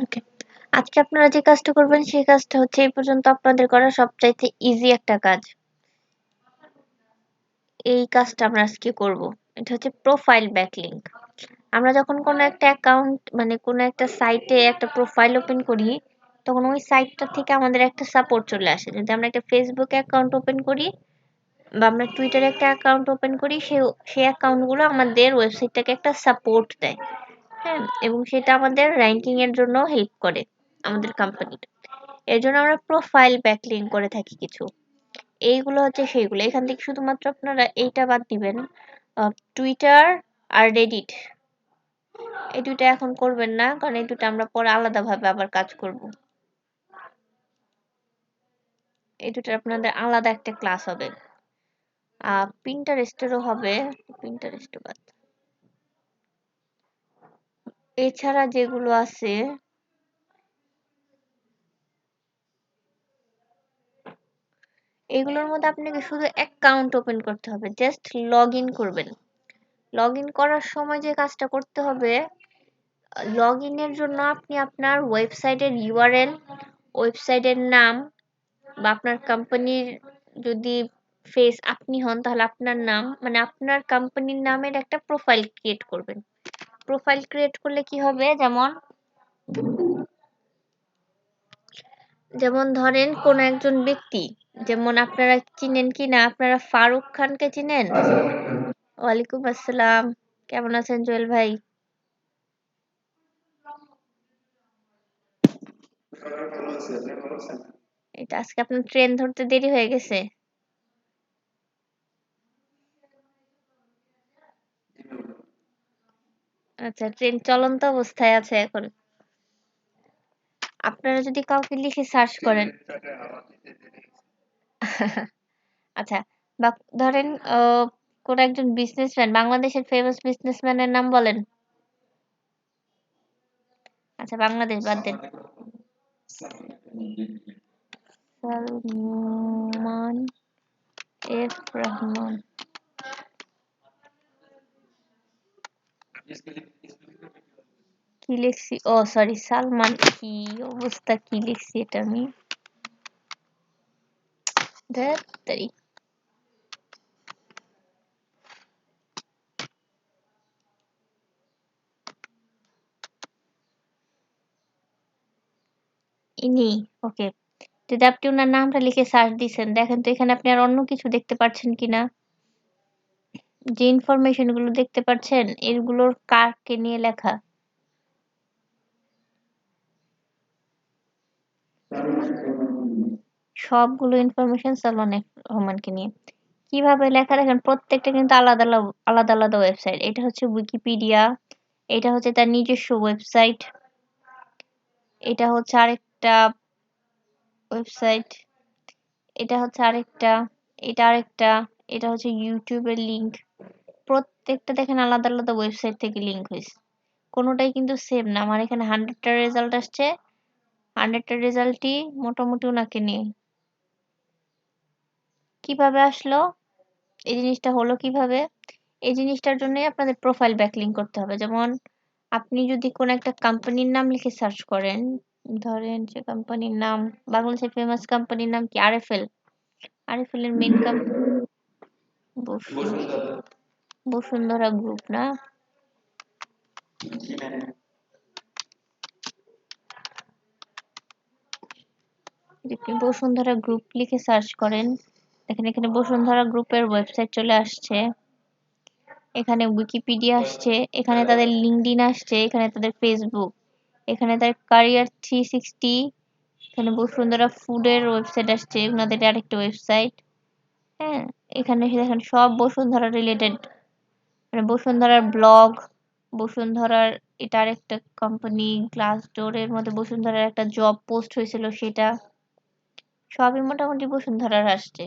ওকে। আজকে আপনারা যে কাজটা করবেন সেই কাজটা হচ্ছে এই পর্যন্ত আপনাদের করা সবচাইতে ইজি একটা কাজ। এই কাজটা আমরা আজকে করব। এটা হচ্ছে প্রোফাইল ব্যাকলিংক। আমরা যখন কোনো একটা অ্যাকাউন্ট মানে কোনো একটা সাইটে একটা প্রোফাইল ওপেন করি, তখন ওই সাইটটা থেকে আমাদের একটা সাপোর্ট চলে আসে। যদি আমরা একটা ফেসবুক অ্যাকাউন্ট ওপেন করি বা আমরা টুইটারে একটা অ্যাকাউন্ট ওপেন করি, সেই অ্যাকাউন্টগুলো আমাদের ওয়েবসাইটটাকে একটা সাপোর্ট দেয়। হ্যাঁ? এবং সেটা আমাদের র‍্যাংকিং এর জন্য হেল্প করে আমাদের কোম্পানির। এর জন্য আমরা প্রোফাইল ব্যাকলিংক করে থাকি কিছু। এইগুলো হচ্ছে সেইগুলো। এখান থেকে শুধুমাত্র আপনারা এইটা বাদ দিবেন। টুইটার আর রেডিট এই ২ টা এখন করবেন না। কারণ এই ২ টা আমরা পরে আলাদাভাবে আবার কাজ করব। এই ২ টার আপনাদের আলাদা একটা ক্লাস হবে। Pinterest এরও হবে। Pinterest বাদ। এছাড়া যেগুলো আছে এগুলোর মধ্যে আপনাকে শুধু অ্যাকাউন্ট ওপেন করতে হবে। জাস্ট লগইন করবেন। লগইন করার সময় যে কাজটা করতে হবে, লগইনের জন্য আপনি আপনার ওয়েবসাইটের ইউআরএল, ওয়েবসাইটের নাম বা আপনার কোম্পানির যদি ফেস আপনি হন তাহলে আপনার নাম মানে আপনার কোম্পানির নামের একটা প্রোফাইল ক্রিয়েট করবেন। প্রোফাইল ক্রিয়েট করলে কি হবে যেমন ধরেন কোন একজন ব্যক্তি যেমন আপনারা চিনেন কি না আপনারা ফারুক খানকে চিনেন? ওয়ালাইকুম আসসালাম। কেমন আছেন জুয়েল ভাই? এটা আজকে আপনার ট্রেন ধরতে দেরি হয়ে গেছে? আচ্ছা, ট্রেন চলন্ত অবস্থায় আছে এখন। আপনারা যদি কাউকে লিখে সার্চ করেন আচ্ছা, বা ধরেন কোন একজন বিজনেসম্যান বাংলাদেশের ফেমাস বিজনেসম্যানের নাম বলেন। আচ্ছা, বাংলাদেশ বাদ দেন। সালমান এফ রহমান। কি লিখছি? ও সরি, সালমান। কি অবস্থা, কি লিখছি এটা আমি? ধ্যাৎ তেরি। ইনি। ওকে। যদি আপনি উনার নামটা লিখে সার্চ দিছেন, দেখেন তো এখানে আপনি আর অন্য কিছু দেখতে পাচ্ছেন কিনা? যে ইনফরমেশন গুলো দেখতে পাচ্ছেন, এগুলোর কাকে নিয়ে লেখা? সবগুলো ইনফরমেশন সালমান এফ রহমানকে নিয়ে। কিভাবে লেখা দেখেন, প্রত্যেকটা কিন্তু আলাদা আলাদা ওয়েবসাইট। এটা হচ্ছে উইকিপিডিয়া, এটা হচ্ছে তার নিজস্ব ওয়েবসাইট, এটা হচ্ছে আরেকটা ওয়েবসাইট, এটা হচ্ছে আরেকটা, এটা আরেকটা, এটা হচ্ছে ইউটিউবের লিংক। প্রত্যেকটা দেখেন আলাদা ওয়েবসাইট থেকে লিংক হয়েছে। কোনোটাই কিন্তু সেম না। আমার এখানে 100টা রেজাল্ট আসছে, 100টা রেজাল্টই মোটামুটি ওনাকে নিয়ে। কিভাবে আসলো? এই জিনিসটা হলো কিভাবে? এই জিনিসটার জন্যই আপনাদের প্রোফাইল ব্যাকলিংক করতে হবে। যেমন আপনি যদি কোন একটা কোম্পানির নাম লিখে সার্চ করেন, ধরেন সে কোম্পানির নাম, বাংলাদেশের ফেমাস কোম্পানির নাম কি? আরএফএল। আরএফএল এর মেইন বসুন্ধরা গ্রুপ না? যদি আপনি বসুন্ধরা গ্রুপ লিখে সার্চ করেন, দেখেন এখানে বসুন্ধরা গ্রুপের ওয়েবসাইট চলে আসছে, এখানে উইকিপিডিয়া আসছে, এখানে তাদের লিঙ্কডইন আসছে, এখানে তাদের ফেসবুক, এখানে তার career 360, এখানে বসুন্ধরা ফুডের ওয়েবসাইট আসছে, ওনাদের আরেকটা ওয়েবসাইট। হ্যাঁ, এখানে এসে দেখেন সব বসুন্ধরা রিলেটেড, মানে বসুন্ধরার ব্লগ, বসুন্ধরার এটা আরেকটা কোম্পানি গ্লাসডোর এর মধ্যে বসুন্ধরার একটা জব পোস্ট হয়েছিল সেটা, সবই মোটামুটি বসুন্ধরার আসছে।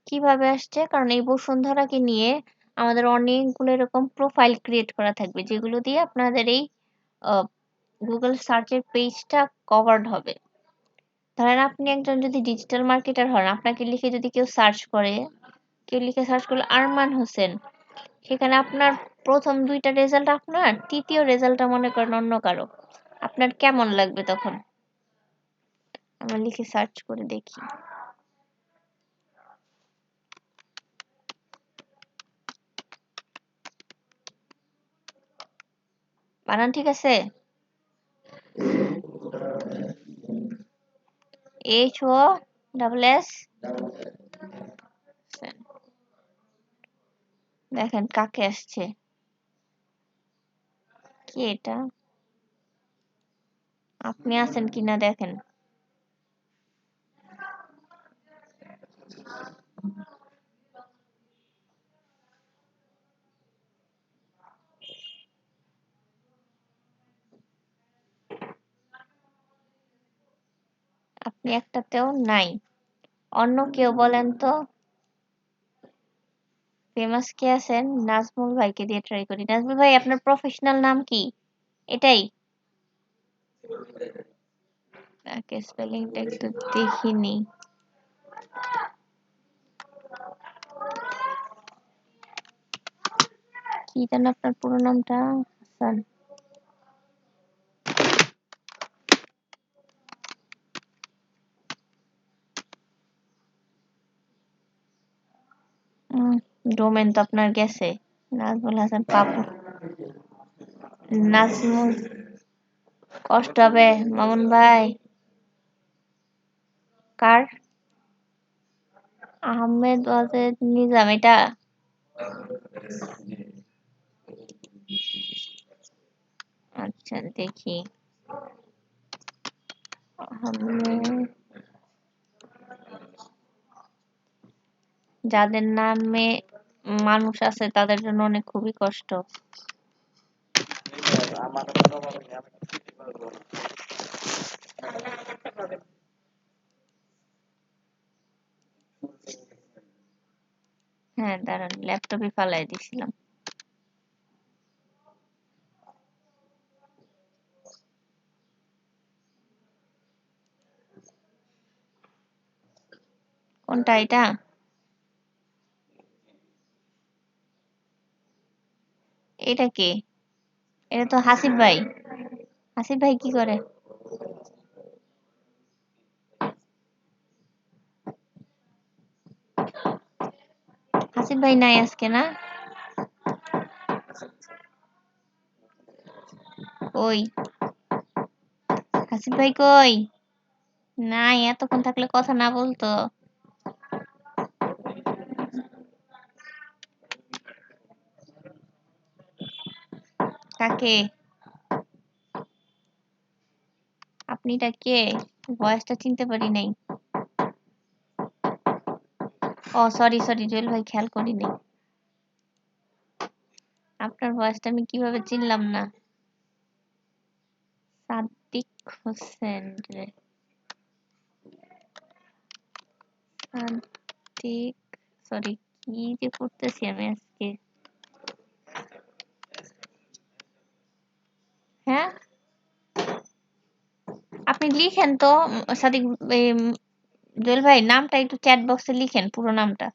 কিভাবে আসছে? কারণ এই বসুন্ধরাকে নিয়ে আমাদের অনেকগুলো এরকম প্রোফাইল ক্রিয়েট করা থাকবে যেগুলো দিয়ে আপনাদের এই গুগল সার্চের পেজটা কভার্ড হবে। ধরেন আপনি একজন যদি ডিজিটাল মার্কেটার হন, আপনাকে লিখে যদি কেউ সার্চ করে, কেউ লিখে সার্চ করলো আরমান হোসেন, সেখানে আপনার প্রথম ২টা রেজাল্ট আপনার, তৃতীয় রেজাল্টটা মনে করেন অন্য কারো। আপনার কেমন লাগবে তখন? আমরা লিখে সার্চ করে দেখি। বানান ঠিক আছে? HOSS দেখেন কাকে আসছে। কি এটা? আপনি আছেন কিনা দেখেন। আপনি একটাতেও নাই। অন্য কেউ বলেন তো। ফেমাস কে আছেন? নাজমুল ভাইকে দিয়ে ট্রাই করি। নাজমুল ভাই আপনার প্রফেশনাল নাম কি? এটাই? তাকে স্পেলিংটা একটু দেখিনি। কি যেন আপনার পুরো নামটা? হাসান। ডোমেন তো আপনার গেছে। নাজমুল হাসান পাপু। নাজমুল কষ্ট হবে মামুন ভাই। কার? আহমেদ ওয়াজেদ নিজাম এটা? আচ্ছা দেখি। আহমেদ, যাদের নামে মানুষ আছে তাদের জন্য অনেক খুবই কষ্ট। হ্যাঁ দাঁড়ান, ল্যাপটপে ফালাই দিছিলাম। কোনটা এটা? এটা কে? এটা তো হাসিব ভাই। হাসিব ভাই কি করে? হাসিব ভাই নাই আজকে না? ওই হাসিব ভাই কই? নাই, এতক্ষণ থাকলে কথা না বলতো। কাকে? আপনিটা কে? ভয়েসটা চিনতে পারি নাই। ও সরি সরি, জুয়েল ভাই খেয়াল করিনি। আপনার ভয়েসটা আমি কিভাবে চিনলাম না? সাদিক হোসেন রে। সাদিক, সরি, কি যে করতেছি আমি আজকে। হ্যাঁ, আপনি লিখেন তো। সাদিক, জুয়েল ভাই নামটা একটু চ্যাট বক্সে লিখেন, পুরো নামটা,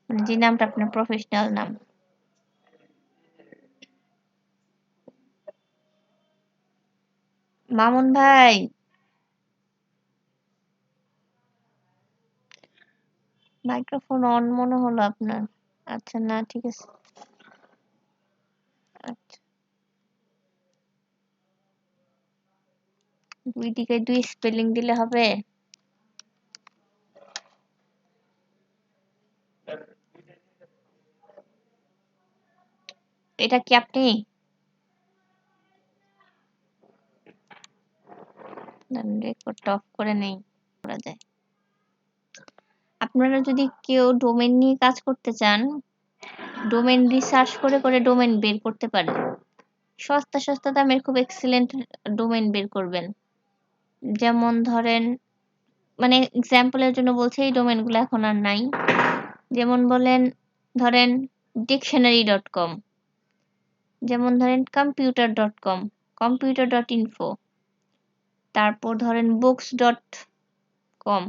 মানে যে নামটা আপনার প্রফেশনাল নাম। মামুন ভাই, মাইক্রোফোন অন মনে হলো আপনার। আচ্ছা না, ঠিক আছে। আচ্ছা, দুই দিকে দুই স্পেলিং দিলে হবে? এটা কি আপনি? রেকর্ড অফ করে নেই, করা যায়। আপনারা যদি কেউ ডোমেন নিয়ে কাজ করতে চান, ডোমেন রিসার্চ করে করে ডোমেন বের করতে পারেন। সস্তা সস্তা দামের খুব এক্সিলেন্ট ডোমেন বের করবেন। যেমন ধরেন, মানে এক্সাম্পলের জন্য বলছি, এই ডোমেনগুলো এখন আর নাই। যেমন বলেন, ধরেন dictionary.com, যেমন ধরেন computer.com, computer.info, তারপর ধরেন books.com।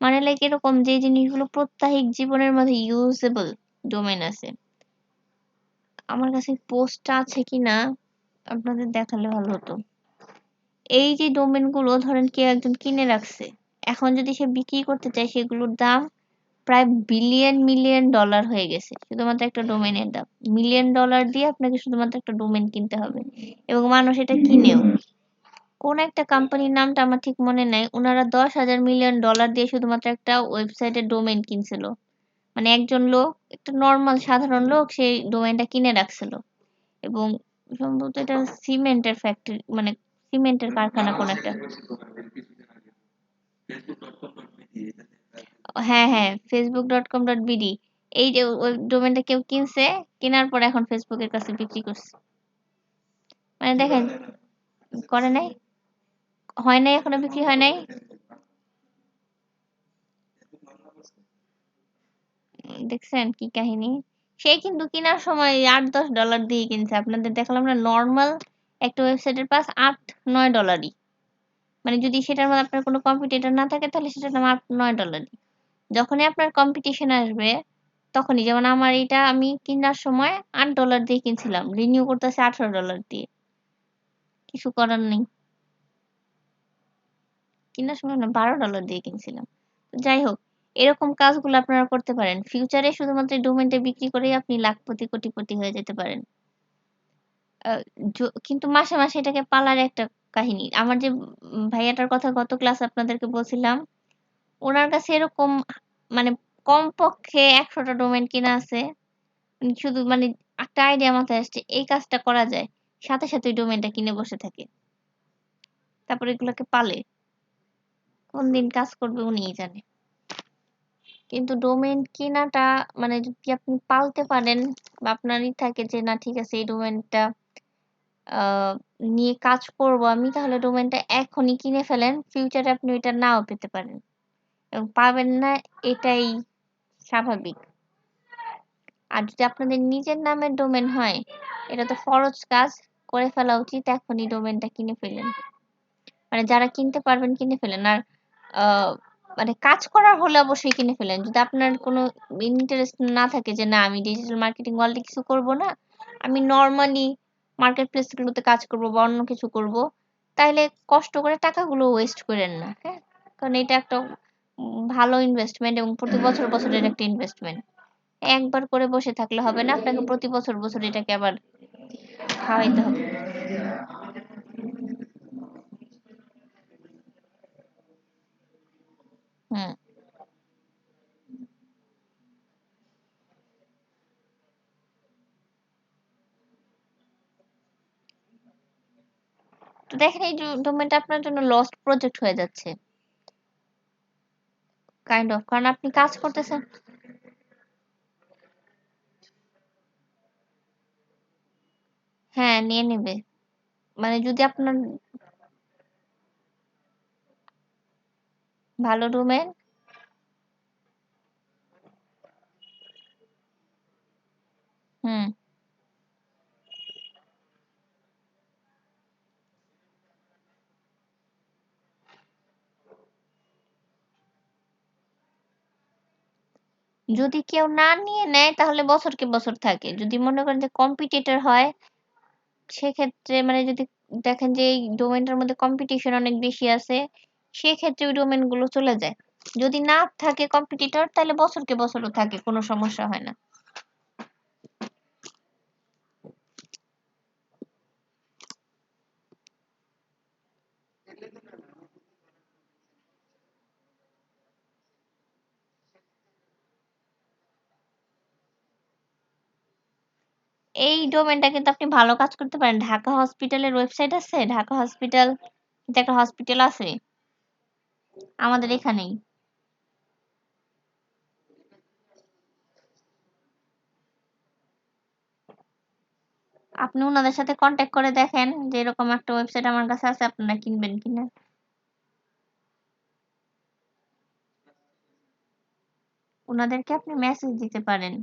মানে লাইক এরকম যে জিনিসগুলো প্রত্যাহিক জীবনের মধ্যে ইউজেবল ডোমেন আছে। আমার কাছে পোস্টটা আছে কিনা আপনাদের দেখালে ভালো হতো। এই যে ডোমেনগুলো ধরেন কেউ একজন কিনে রাখছে, এখন যদি সে বিক্রি করতে চায় সেগুলোর দাম প্রায় বিলিয়ন মিলিয়ন ডলার হয়ে গেছে শুধুমাত্র একটা ডোমেনের দাম। মিলিয়ন ডলার দিয়ে আপনাকে শুধুমাত্র একটা ডোমেন কিনতে হবে, এবং মানুষ এটা কিনেও। কোন একটা কোম্পানির নামটা আমার ঠিক মনে নাই, ওনারা 10,000 মিলিয়ন ডলার দিয়ে শুধুমাত্র একটা ওয়েবসাইটের ডোমেন কিনছিল। মানে একজন লোক, একটা নর্মাল সাধারণ লোক, সেই ডোমেনটা কিনে রাখছিল। এবং সম্ভবত এটা সিমেন্টের ফ্যাক্টরি, মানে সিমেন্টের কারখানা কোন একটা। হ্যাঁ হ্যাঁ, facebook.com.bd। এই যে ওই ডোমেনটা কেউ কিনছে, কেনার পর এখন ফেসবুকের কাছে বিক্রি করছে। মানে দেখেন, করে নাই, হয় নাই, এখনো বিক্রি হয় নাই। দেখছেন কি কাহিনী? সে কিন্তু কেনার সময় $8-10 দিয়ে কিনছে, আপনাদের দেখালাম না, নর্মাল একটা ওয়েবসাইটের পাস $8-9। মানে যদি সেটার মধ্যে আপনার কোনো কম্পিটিটর না থাকে তাহলে সেটার দাম $8-9। যখনই আপনার কম্পিটিশন আসবে তখনই, যেমন আমার এটা আমি কেনার সময় $8 দিয়ে কিনছিলাম, রিনিউ করতেছে $18 দিয়ে। কিছু করার নেই, কেনার সময় না $12 দিয়ে কিনছিলাম। তো যাই হোক, এরকম কাজগুলো আপনারা করতে পারেন। ফিউচারে শুধুমাত্র ডোমেনটা বিক্রি করেই আপনি লাখপতি কোটিপতি হয়ে যেতে পারেন। কিন্তু মাসে মাসে এটাকে পালার একটা কাহিনী। আমার যে ভাইয়াটার কথা গত ক্লাসে আপনাদেরকে বলছিলাম, ওনার কাছে এরকম মানে কমপক্ষে 100টা ডোমেন কেনা আছে। শুধু মানে একটা আইডিয়া মাথায় আসছে, এই কাজটা করা যায়, সাথে সাথে ওই ডোমেনটা কিনে বসে থাকে, তারপর এগুলোকে পালে। কোন দিন কাজ করবে উনিই জানে। কিন্তু ডোমেইন কেনাটা, মানে যদি আপনি পালতে পারেন বা আপনারই থাকে যে না ঠিক আছে এই ডোমেইনটা আহ নিয়ে কাজ করব আমি, তাহলে ডোমেইনটা এখনই কিনে ফেলেন, ফিউচারে আপনি ওইটা নাও পেতে পারেন এবং পাবেন না, এটাই স্বাভাবিক। আর যদি আপনাদের নিজের নামের ডোমেন হয়, এটা তো ফরজ কাজ, করে ফেলা উচিত, এখনই ডোমেনটা কিনে ফেলেন। মানে যারা কিনতে পারবেন কিনে ফেলেন। আর আহ, মানে কাজ করার হলে অবশ্যই কিনে ফেলেন। যদি আপনার কোনো ইন্টারেস্ট না থাকে যে না আমি ডিজিটাল মার্কেটিং ওয়ার্ল্ডে কিছু করব না, আমি নর্মালি মার্কেট প্লেস গুলোতে কাজ করব বা অন্য কিছু করব, তাইলে কষ্ট করে টাকাগুলো ওয়েস্ট করেন না। হ্যাঁ, কারণ এটা একটা ভালো ইনভেস্টমেন্ট এবং প্রতি বছর বছরের একটা ইনভেস্টমেন্ট। একবার করে বসে থাকলে হবে না, আপনাকে প্রতি বছর বছর এটাকে আবার খাওয়াইতে হবে। হুম। তো দেখেন এই ডোমেনটা আপনার জন্য লস্ট প্রজেক্ট হয়ে যাচ্ছে, কাইন্ড অফ, কারণ আপনি কাজ করতেছেন। হ্যাঁ, নিয়ে নেবে। মানে যদি আপনার ভালো ডোমেন, হুম, যদি কেউ না নিয়ে নেয় তাহলে বছরকে বছর থাকে। যদি মনে করেন যে কম্পিটিটর হয়, সেক্ষেত্রে মানে যদি দেখেন যে এই ডোমেনটার মধ্যে কম্পিটিশন অনেক বেশি আছে, সেক্ষেত্রে ওই ডোমেন গুলো চলে যায়। যদি না থাকে কম্পিটিটর তাহলে বছরকে বছরও থাকে, কোনো সমস্যা হয় না। এই ডোমেনটা কিন্তু আপনি ভালো কাজ করতে পারেন। ঢাকা হসপিটালের ওয়েবসাইট আছে, ঢাকা হসপিটাল কিন্তু একটা হসপিটাল আছে আমাদের এখানেই। আপনি ওনাদের সাথে কন্ট্যাক্ট করে দেখেন যে এরকম একটা ওয়েবসাইট আমার কাছে আছে, আপনারা কিনবেন কিনা। ওনাদেরকে আপনি মেসেজ দিতে পারেন।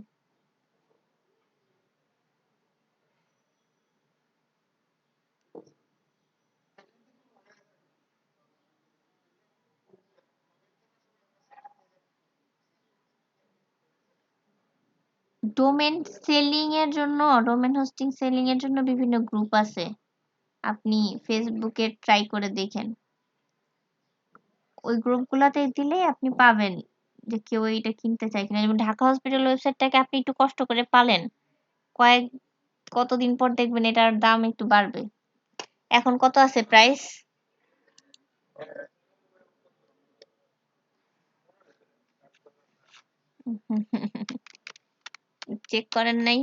ডোমেন সেলিং এর জন্য, ডোমেন হোস্টিং সেলিং এর জন্য বিভিন্ন গ্রুপ আছে। আপনি ফেসবুকে ট্রাই করে দেখেন। ওই গ্রুপগুলোতে দিলেই আপনি পাবেন যে কেউ এইটা কিনতে চায় কিনা। যেমন ঢাকা হসপিটাল ওয়েবসাইটটাকে আপনি একটু কষ্ট করে পালেন। কয়েক কতদিন পর দেখবেন এটার দাম একটু বাড়বে। এখন কত আছে প্রাইস? চেক করেন নাই?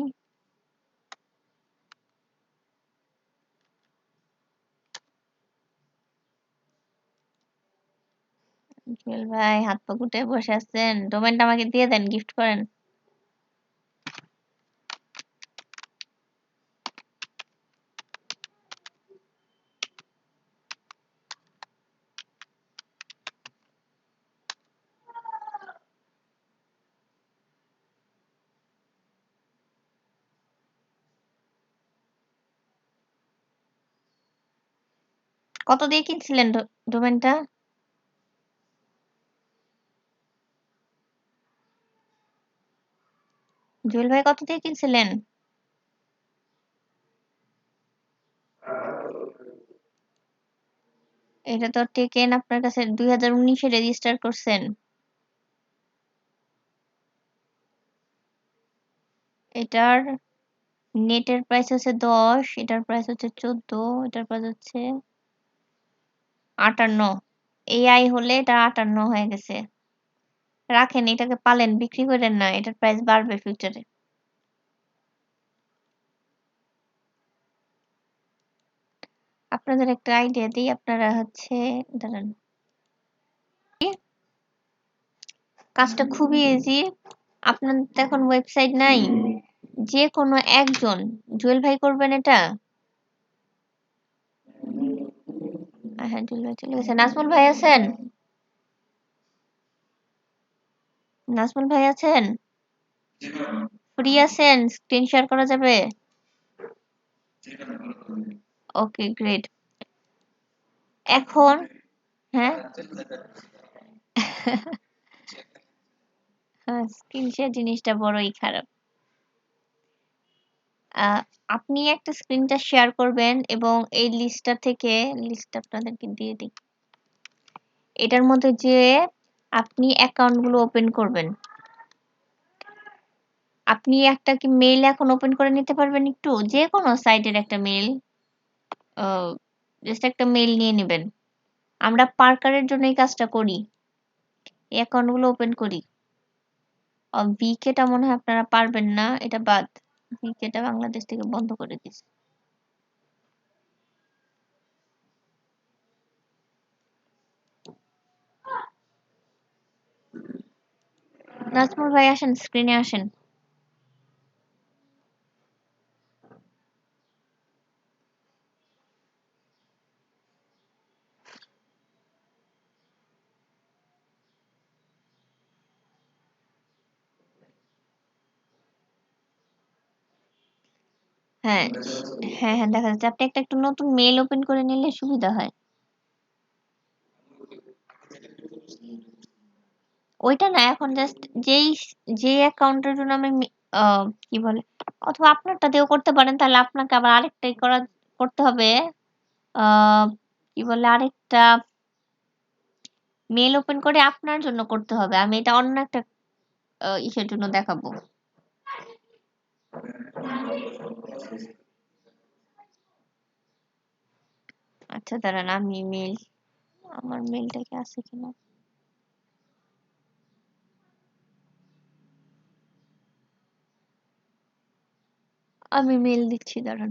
জুয়েল ভাই হাত পা গুটায় বসে আছেন, ডোমেনটা আমাকে দিয়ে দেন, গিফট করেন। কত দিয়ে কিনছিলেন ডোমেনটা? জুয়েল ভাই কত দিয়ে কিনছিলেন? এটা তো টেকেন আপনার কাছে 2019-এ রেজিস্টার করছেন। এটার নেটের প্রাইস হচ্ছে 10, এটার প্রাইস হচ্ছে 14, এটার প্রাইস হচ্ছে 58। এআই হলে এটা 58 হয়ে গেছে। রাখেন, এটাকে পালেন, বিক্রি করেন না, এটার প্রাইস বাড়বে ফিউচারে। আপনাদের একটা আইডিয়া দিই, আপনারা হচ্ছে দাঁড়ান, কাজটা খুবই ইজি। আপনার তো এখন ওয়েবসাইট নাই, যে কোনো একজন, জুয়েল ভাই করবেন এটা? হ্যাঁ, জুয়েল ভাই চলে গেছে। নাজমুল ভাই আছেন? নাজমুল ভাই আছেন? ফ্রি আছেন? স্ক্রিন শেয়ার করা যাবে? ওকে, গ্রেট। এখন হ্যাঁ, স্ক্রিন শেয়ার জিনিসটা বড়ই খারাপ। আপনি একটা স্ক্রিনটা শেয়ার করবেন এবং এই লিস্টটা থেকে, লিস্টটা আপনাদেরকে দিয়ে দিই, এটার মধ্যে যে আপনি অ্যাকাউন্টগুলো ওপেন করবেন, আপনি একটা কি মেইল এখন ওপেন করে নিতে পারবেন? একটু যে কোনো সাইটের একটা মেইল, জাস্ট একটা মেইল নিয়ে নেবেন। আমরা পার্কারের জন্য এই কাজটা করি, এই অ্যাকাউন্টগুলো ওপেন করি। ভিকেটা মনে হয় আপনারা পারবেন না, এটা বাদ। ভিকেটা বাংলাদেশ থেকে বন্ধ করে দিছে। নাজমুল ভাই আসেন, স্ক্রিনে আসেন। হ্যাঁ, হ্যাঁ, হ্যাঁ, দেখা যাচ্ছে। আপনি একটা একটু নতুন মেইল ওপেন করে নিলে সুবিধা হয়। ওইটা না, এখন জাস্ট যেই যে অ্যাকাউন্টের জন্য আমি কি বলে, অথবা আপনারটা দিয়েও করতে পারেন, তাহলে আপনাকে আবার আরেকটাই করতে হবে। আহ কি বলে, আরেকটা মেল ওপেন করে আপনার জন্য করতে হবে। আমি এটা অন্য একটা ইসের জন্য দেখাবো। আচ্ছা দাঁড়ান, আমি মেল, আমার মেলটা কি আছে কিনা, আমি মেল দিচ্ছি, দাঁড়ান।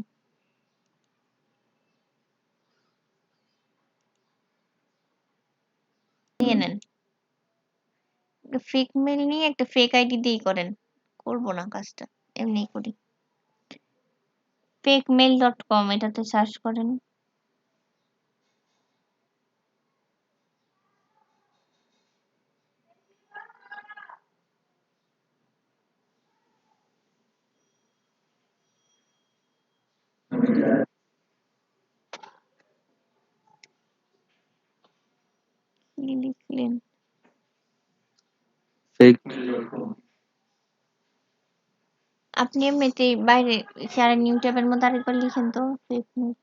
নিয়ে নেন। ফেক মেল নিয়ে একটা ফেক আইডি দিয়েই করেন। করবো না কাজটা, এমনি করি। fakemail.com এটাতে সার্চ করেন। কি লিখলেন? আপনি এমনিতেই বাইরে শেয়ার নিউ ট্যাবের মধ্যে আরেকবার লিখেন তো, ফেক মেল।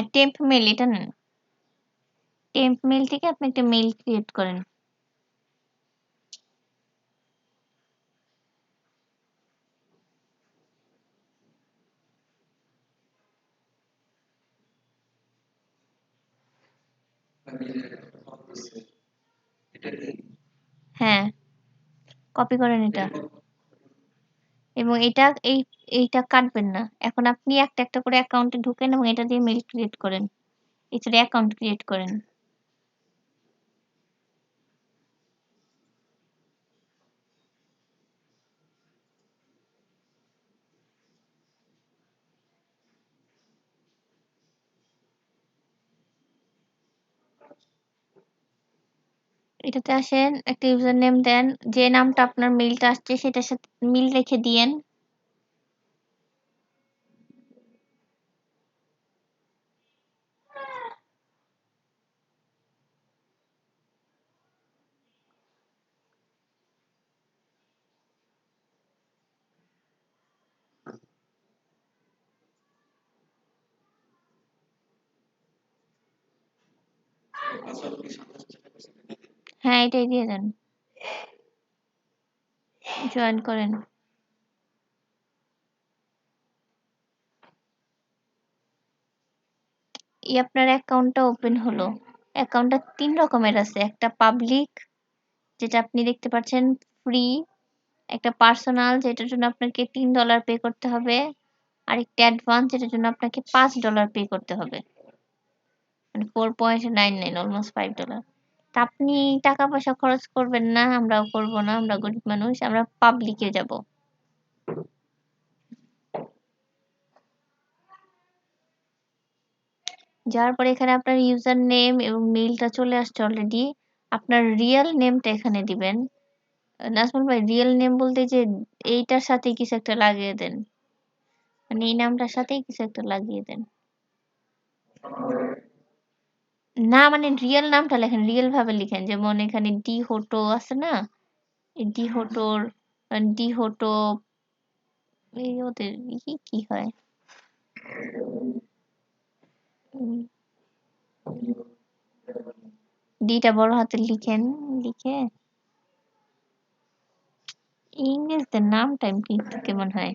হ্যাঁ, টেম্প মেইল এটা নেন। টেম্প মেইল থেকে আপনি একটা মেইল ক্রিয়েট করেন। হ্যাঁ, কপি করেন এটা। এবং এইটা কাটবেন না। এখন আপনি একটা, একটা করে অ্যাকাউন্টে ঢুকেন এবং এটা দিয়ে মেইল ক্রিয়েট করেন। এছাড়া অ্যাকাউন্ট ক্রিয়েট করেন। এটাতে আসেন, একটা ইউজার নেম দেন। যে নামটা আপনার মেইলটা আসছে সেটার সাথে মিল রেখে দিয়েন। হ্যাঁ, এটাই দিয়ে দেন। জয়েন করেন। আপনার অ্যাকাউন্টটা ওপেন হলো। অ্যাকাউন্টটা ৩ রকমের আছে। একটা পাবলিক, যেটা আপনি দেখতে পাচ্ছেন ফ্রি। একটা পার্সোনাল, যেটার জন্য আপনাকে $৩ পে করতে হবে। আরেকটা অ্যাডভান্স, যেটার জন্য আপনাকে $৫ পে করতে হবে। মানে 4.99, অলমোস্ট $5। তা আপনি টাকা পয়সা খরচ করবেন না, আমরাও করব না, আমরা গরিব মানুষ, আমরা পাবলিকে যাব। যাওয়ার পরে এখানে আপনার ইউজার নেম এবং মেইলটা চলে আসছে অলরেডি। আপনার রিয়েল নেমটা এখানে দিবেন। নাজমুল ভাই, রিয়েল নেম বলতে যে এইটার সাথে কিছু একটা লাগিয়ে দেন, মানে এই নামটার সাথেই কিছু একটা লাগিয়ে দেন। না, মানে রিয়েল নামটা লেখেন, রিয়েল ভাবে লিখেন। যেমন এখানে ডি হোটো আছে না, এই ডি হোটোর, ডি হোটো, এই ওদের কি হয়, উম, ডিটা বড় হাতে লিখেন। লিখে ইংরেজদের নাম টাইম কিন্তু কেমন হয়,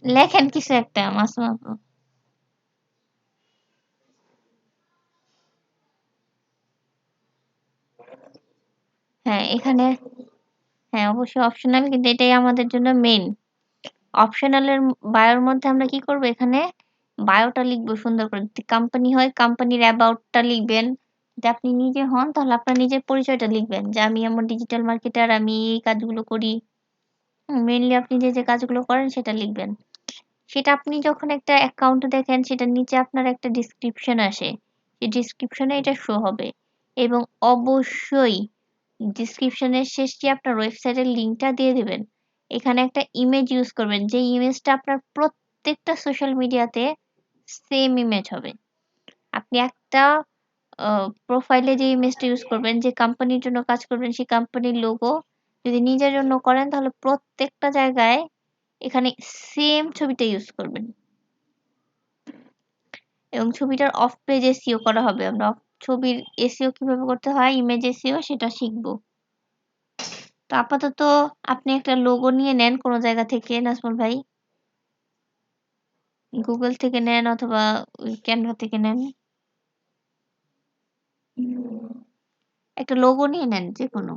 লেখেন কিছু একটা মাসুম আপু। হ্যাঁ, এখানে, হ্যাঁ অবশ্যই অপশনাল, কিন্তু এটাই আমাদের জন্য মেইন। অপশনালের বায়োর মধ্যে আমরা কি করব, এখানে বায়োটা লিখবো সুন্দর করে। যদি কোম্পানি হয় কোম্পানির অ্যাবাউটটা লিখবেন। যদি আপনি নিজে হন তাহলে আপনার নিজের পরিচয়টা লিখবেন, যে আমি আমার ডিজিটাল মার্কেটার, আমি এই কাজগুলো করি। মেইনলি আপনি যে যে কাজগুলো করেন সেটা লিখবেন। সেটা আপনি যখন একটা অ্যাকাউন্ট দেখেন সেটার নিচে আপনার একটা ডিসক্রিপশন আসে, সেই ডিসক্রিপশনে এটা শো হবে। এবং অবশ্যই ডিসক্রিপশনের শেষে আপনার ওয়েবসাইটের লিঙ্কটা দিয়ে দিবেন। এখানে একটা ইমেজ ইউজ করবেন, যে ইমেজটা আপনার প্রত্যেকটা সোশ্যাল মিডিয়াতে সেম ইমেজ হবে। আপনি একটা প্রোফাইলে যে ইমেজটা ইউজ করবেন, যে কোম্পানির জন্য কাজ করবেন, সেই কোম্পানির লোগো যদি নিজের জন্য করেন তাহলে প্রত্যেকটা জায়গায় এখানে সেম ছবিটা ইউজ করবেন। এবং ছবিটার অফ পেজ এসইও করা হবে। আমরা ছবির এসইও কিভাবে করতে হয়, ইমেজ এসইও সেটা শিখব। তো আপাতত আপনি একটা লোগো নিয়ে নেন কোন জায়গা থেকে নাজমুল ভাই। গুগল থেকে নেন অথবা ওই ক্যানভা থেকে নেন। একটা লোগো নিয়ে নেন যেকোনো।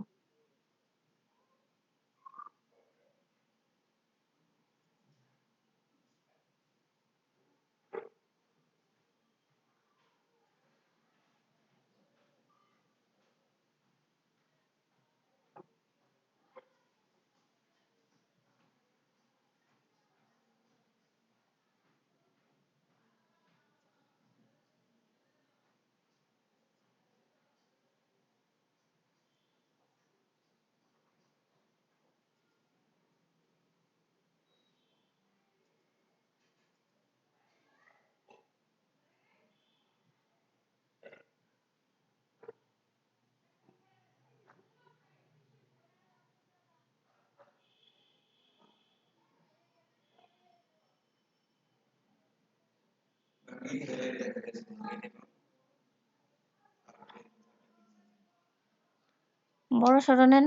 বড় সড়ো নেন।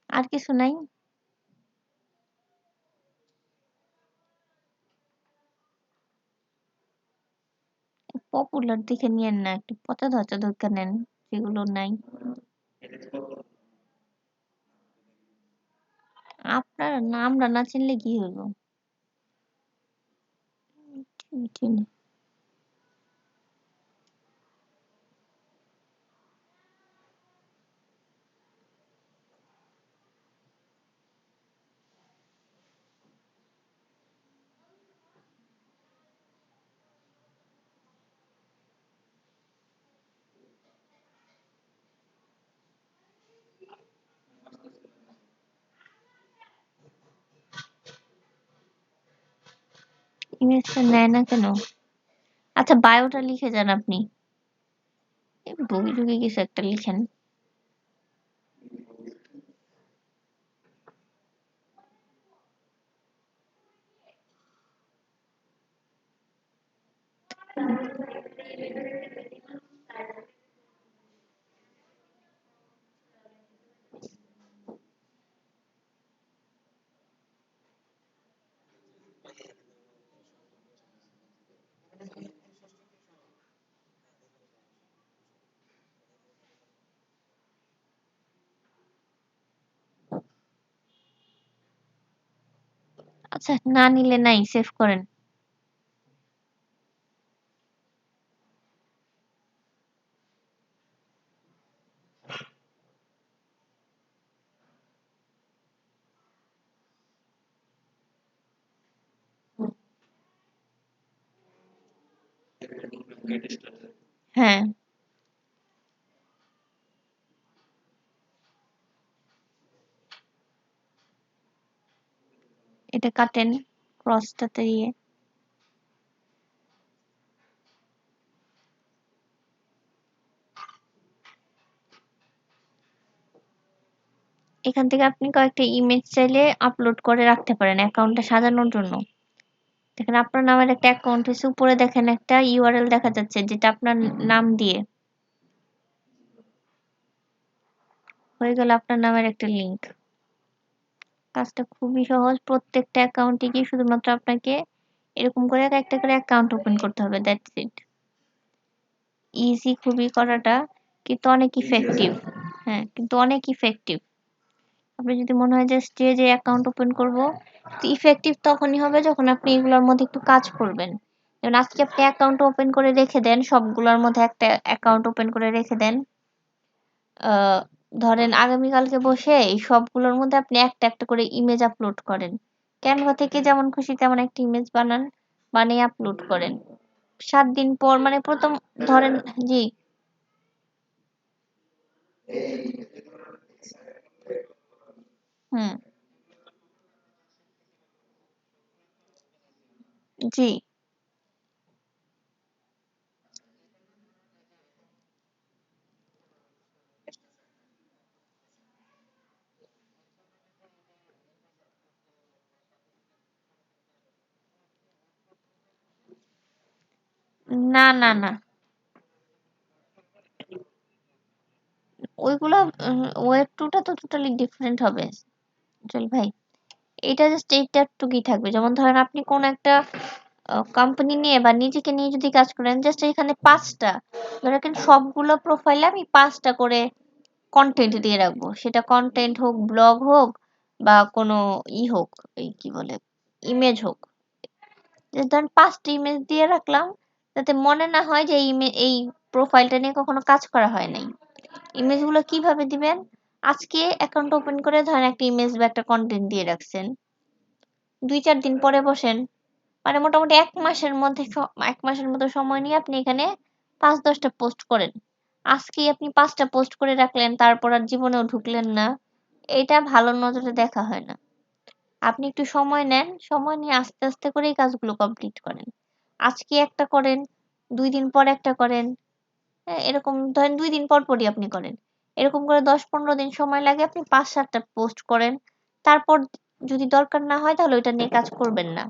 আর কিছু নাই? পপুলার দেখে নিয়েন না, একটু পচা ধচা দরকার নেন, যেগুলো নাই। আপনার আমরা না চিনলে কি হইব? চিনি। ইমেজটা নেয় না কেন? আচ্ছা, বায়োটা লিখে যান আপনি। বগি টগি কিছু একটা লিখেন। আচ্ছা, না নিলে নাই, সেভ করেন। হ্যাঁ, এটা কাটেন ক্রসটাতে দিয়ে। এখান থেকে আপনি কয়েকটা ইমেজ চাইলে আপলোড করে রাখতে পারেন অ্যাকাউন্টটা সাজানোর জন্য। দেখেন আপনার নামের একটা অ্যাকাউন্ট হয়েছে, উপরে দেখেন একটা ইউআরএল দেখা যাচ্ছে যেটা আপনার নাম দিয়ে হয়ে গেল আপনার নামের একটা লিংক। কাজটা খুবই সহজ। প্রত্যেকটা অ্যাকাউন্টে গিয়ে শুধুমাত্র আপনাকে এরকম করে একটা করে অ্যাকাউন্ট ওপেন করতে হবে, দ্যাটস ইট। ইজি খুবই করাটা, কিন্তু অনেক ইফেক্টিভ। হ্যাঁ, কিন্তু অনেক ইফেক্টিভ। আপনি যদি মনে হয় যে স্টেজে অ্যাকাউন্ট ওপেন করব, তো ইফেক্টিভ তখনই হবে যখন আপনি এগুলোর মধ্যে একটু কাজ করবেন। যেমন আজকে আপনি অ্যাকাউন্ট ওপেন করে রেখে দেন, সবগুলোর মধ্যে একটা অ্যাকাউন্ট ওপেন করে রেখে দেন। ধরেন আগামীকালকে বসে এই সবগুলোর মধ্যে আপনি একটা একটা করে ইমেজ আপলোড করেন। ক্যানভা থেকে যেমন খুশি তেমন একটা ইমেজ বানান, বানিয়ে আপলোড করেন। 7 দিন পর মানে প্রথম ধরেন, জি, হুম, জি, না, না, না, ওইগুলা ওয়েব টুটা তো টোটালি ডিফারেন্ট হবে চল ভাই। এটা জাস্ট এইটাটুকুই থাকবে। যেমন ধরেন আপনি কোন একটা কোম্পানি নিয়ে বা নিজেকে নিয়ে যদি কাজ করেন, জাস্ট এখানে 5টা, ধরেন সবগুলো প্রোফাইলে আমি 5টা করে কন্টেন্ট দিয়ে রাখবো। সেটা কন্টেন্ট হোক, ব্লগ হোক, বা কোনো হোক, এই কি বলে, ইমেজ হোক। যে ধরেন 5টা ইমেজ দিয়ে রাখলাম, যাতে মনে না হয় যে এই প্রোফাইলটা নিয়ে কখনো কাজ করা হয় নাই। ইমেজগুলো কিভাবে দিবেন? আজকে অ্যাকাউন্ট ওপেন করে ধরেন একটা ইমেজ বা একটা কন্টেন্ট দিয়ে রাখছেন। 2-4 দিন পরে বসেন, মানে মোটামুটি 1 মাসের মধ্যে 1 মাসের মতো সময় নিয়ে আপনি এখানে 5-10টা পোস্ট করেন। আজকেই আপনি 5টা পোস্ট করে রাখলেন, তারপর আর জীবনেও ঢুকলেন না। এটা ভালো নজরে দেখা হয় না। আপনি একটু সময় নেন, সময় নিয়ে আস্তে আস্তে করে এই কাজগুলো কমপ্লিট করেন। আজকে একটা করেন, 2 দিন পর একটা করেন। হ্যাঁ, এরকম ধরেন 2 দিন পর পরই আপনি করেন। এরকম করে 10-15 দিন সময় লাগে, আপনি 5-7টা পোস্ট করেন, তারপর যদি দরকার না হয় তাহলে ওইটা নিয়ে কাজ করবেন না।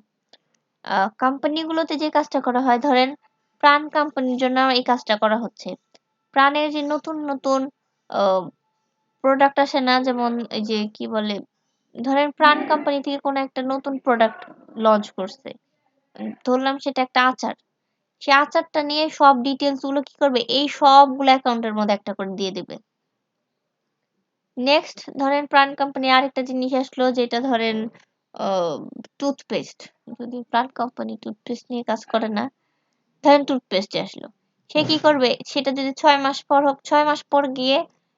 কোম্পানিগুলোতে যে কাজটা করা হয়, ধরেন প্রাণ কোম্পানির জন্য এই কাজটা করা হচ্ছে। প্রাণের যে নতুন নতুন প্রোডাক্ট আসে না, যেমন এই যে কি বলে, ধরেন প্রাণ কোম্পানি থেকে কোনো একটা নতুন প্রোডাক্ট লঞ্চ করছে, ধরলাম সেটা একটা আচার, সে আচারটা নিয়ে সব ডিটেলস গুলো কি করবে, এই সবগুলো অ্যাকাউন্টের মধ্যে একটা করে দিয়ে দিবে। নেক্সট ধরেন প্রাণ কোম্পানি আরেকটা জিনিস আসলো, যেটা ধরেন টুথপেস্ট, যদি প্রাণ কোম্পানি টুথপেস্ট নিয়ে কাজ করে না, ধরেন টুথপেস্ট আসলো, সে কি করবে, সেটা যদি 6 মাস পর হোক, 6 মাস পর গিয়ে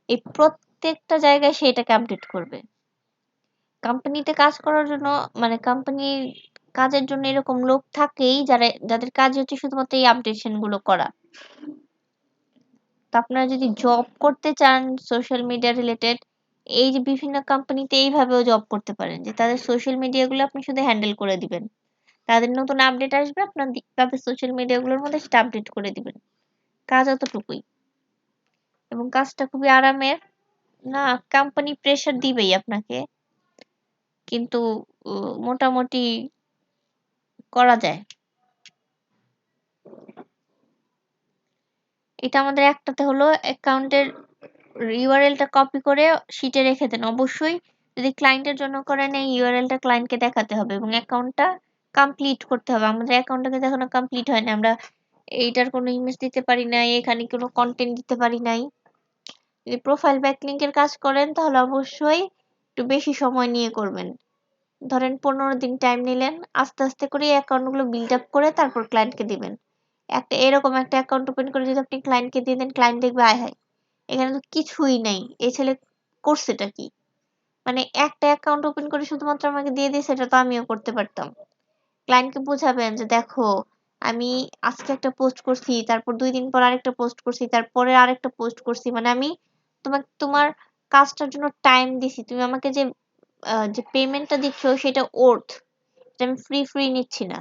এই প্রত্যেকটা জায়গায় সে এটাকে আপডেট করবে। কোম্পানিতে কাজ করার জন্য, মানে কোম্পানির কাজের জন্য এরকম লোক থাকেই, যাদের কাজ হচ্ছে শুধুমাত্র এই আপডেশন গুলো করা। তো আপনারা যদি জব করতে চান সোশ্যাল মিডিয়া রিলেটেড, এই যে বিভিন্ন কোম্পানিতে এইভাবেও জব করতে পারেন, যে তাদের সোশ্যাল মিডিয়া গুলো আপনি শুধু হ্যান্ডেল করে দিবেন, তাদের নতুন আপডেট আসবে, আপনার তাদের সোশ্যাল মিডিয়া গুলোর মধ্যে সেটা আপডেট করে দিবেন। কাজ অতটুকুই, এবং কাজটা খুবই আরামের। না, কোম্পানি প্রেশার দিবেই আপনাকে, কিন্তু মোটামুটি করা যায়। এটা আমাদের একটাতে হলো, অ্যাকাউন্টের ইউআরএলটা কপি করে শিটে রেখে দেন অবশ্যই। যদি ক্লায়েন্টের জন্য করেন, এই ইউআরএলটা ক্লায়েন্টকে দেখাতে হবে এবং অ্যাকাউন্টটা কমপ্লিট করতে হবে। আমাদের অ্যাকাউন্টটা কিন্তু এখনো কমপ্লিট হয় না, আমরা এইটার কোনো ইমেজ দিতে পারি নাই, এখানে কোনো কন্টেন্ট দিতে পারি নাই। যদি প্রোফাইল ব্যাকলিংকের কাজ করেন তাহলে অবশ্যই একটু বেশি সময় নিয়ে করবেন। ধরেন 15 দিন টাইম নিলেন, আস্তে আস্তে করে এই অ্যাকাউন্টগুলো বিল্ড আপ করে তারপর ক্লায়েন্টকে দিবেন। এরকম একটা অ্যাকাউন্ট ওপেন করে যদি আপনি ক্লায়েন্টকে দিয়ে দেন, ক্লায়েন্ট দেখবে আয় হায়, এখানে তো কিছুই নাই, এই ছেলে করছেটা কি। মানে একটা অ্যাকাউন্ট ওপেন করে শুধুমাত্র আমাকে দিয়ে দিয়েছে, এটা তো আমিও করতে পারতাম। ক্লায়েন্টকে বোঝাবেন যে দেখো, আমি আজকে একটা পোস্ট করছি, তারপর 2 দিন পর আরেকটা পোস্ট করছি, তারপরে আরেকটা পোস্ট করছি, মানে আমি তোমার কাজটার জন্য টাইম দিছি, তুমি আমাকে যে পেমেন্টটা দিচ্ছ সেটা ওর্থ, এটা আমি ফ্রি ফ্রি নিচ্ছি না।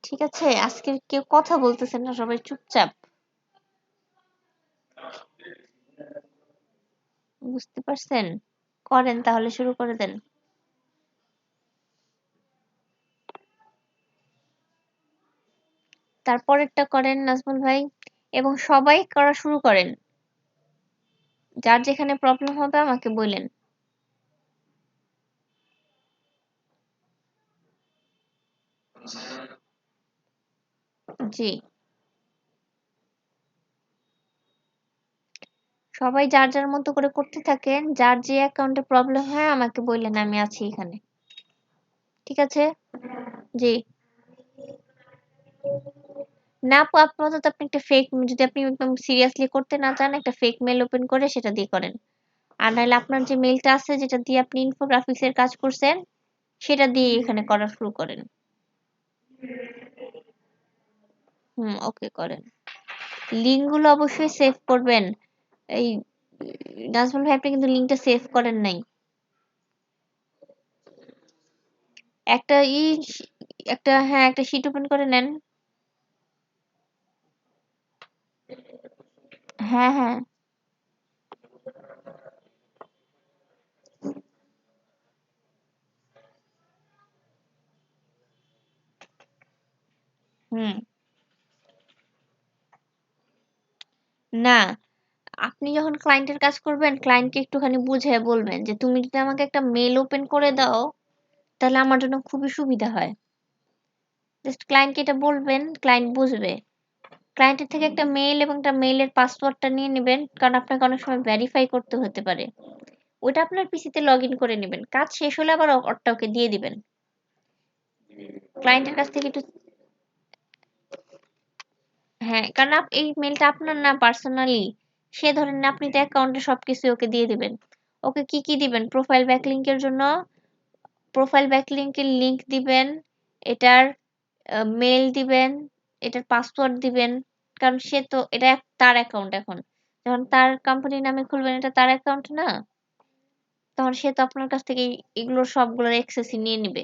ঠিক আছে, আজকে কেউ কথা বলতেছেন না, সবাই চুপচাপ। বুঝতে পারছেন? করেন তাহলে, শুরু করে দেন। তারপরেরটা করেন নাজমুল ভাই, এবং সবাই করা শুরু করেন। যার যেখানে প্রবলেম হবে আমাকে বললেন। জি, সবাই যার যার মতো করে করতে থাকেন, যার যে অ্যাকাউন্টে প্রবলেম হয় আমাকে বললেন, আমি আছি এখানে। ঠিক আছে? জি। না আপু, আপাতত আপনি একটা ফেক, যদি আপনি একদম সিরিয়াসলি করতে না চান, একটা ফেক মেল ওপেন করে সেটা দিয়ে করেন। আর নাহলে আপনার যে মেলটা আছে, যেটা দিয়ে আপনি ইনফোগ্রাফিক্স এর কাজ করছেন, সেটা দিয়ে এখানে করা শুরু করেন। ওকে, করেন। লিঙ্ক গুলো অবশ্যই সেভ করবেন। এই নাজমুল ভাই, আপনি কিন্তু লিঙ্কটা সেভ করেন নাই। একটা হ্যাঁ, একটা শিট ওপেন করে নেন। হ্যাঁ, হ্যাঁ। হুম। না, আপনি যখন ক্লায়েন্টের কাজ করবেন, ক্লায়েন্টকে একটুখানি বুঝিয়ে বলবেন যে তুমি যদি আমাকে একটা মেল ওপেন করে দাও, তাহলে আমার জন্য খুবই সুবিধা হয়। জাস্ট ক্লায়েন্টকে এটা বলবেন, ক্লায়েন্ট বুঝবে। ক্লায়েন্টের থেকে একটা মেইল এবং একটা মেইলের পাসওয়ার্ডটা নিয়ে নেবেন, কারণ আপনাকে অনেক সময় ভেরিফাই করতে হতে পারে। ওইটা আপনার পিসিতে লগ ইন করে নেবেন, কাজ শেষ হলে আবার ওরটা ওকে দিয়ে দিবেন। ক্লায়েন্টের কাছ থেকে একটু, হ্যাঁ, কারণ এই মেলটা আপনার না পার্সোনালি, সে ধরেন না, আপনি তো অ্যাকাউন্টে সবকিছু ওকে দিয়ে দিবেন। ওকে কি কি দিবেন, প্রোফাইল ব্যাকলিংকের জন্য প্রোফাইল ব্যাকলিংকের লিংক দিবেন, এটার মেল দিবেন, এটার পাসওয়ার্ড দিবেন। কারণ সে তো এটা তার অ্যাকাউন্ট, এখন যখন তার কোম্পানির নামে খুলবেন, এটা তার অ্যাকাউন্ট না, তখন সে তো আপনার কাছ থেকে এগুলোর সবগুলোর অ্যাক্সেসই নিয়ে নিবে।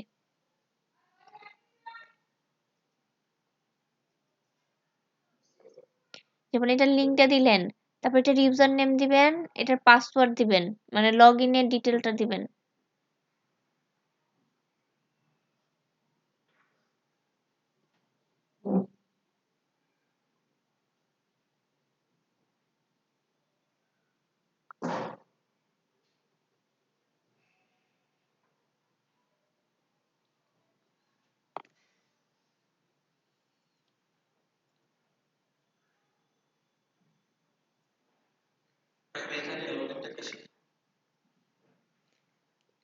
যেমন এটার লিঙ্কটা দিলেন, তারপর এটার ইউজার নেম দিবেন, এটার পাসওয়ার্ড দিবেন, মানে লগ ইনের ডিটেলটা দিবেন।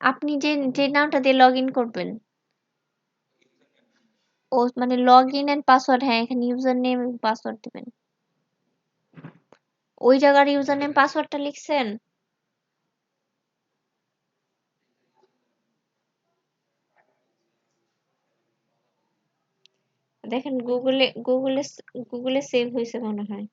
আপনি যে যে নামটা দিয়ে লগ ইন করবেন, ও মানে লগ ইন এন্ড পাসওয়ার্ড, হ্যাঁ এখানে ইউজার নেম পাসওয়ার্ড দিবেন। ওই জায়গার ইউজার নেম পাসওয়ার্ডটা লিখছেন? দেখেন গুগলে সেভ হয়েছে মনে হয়।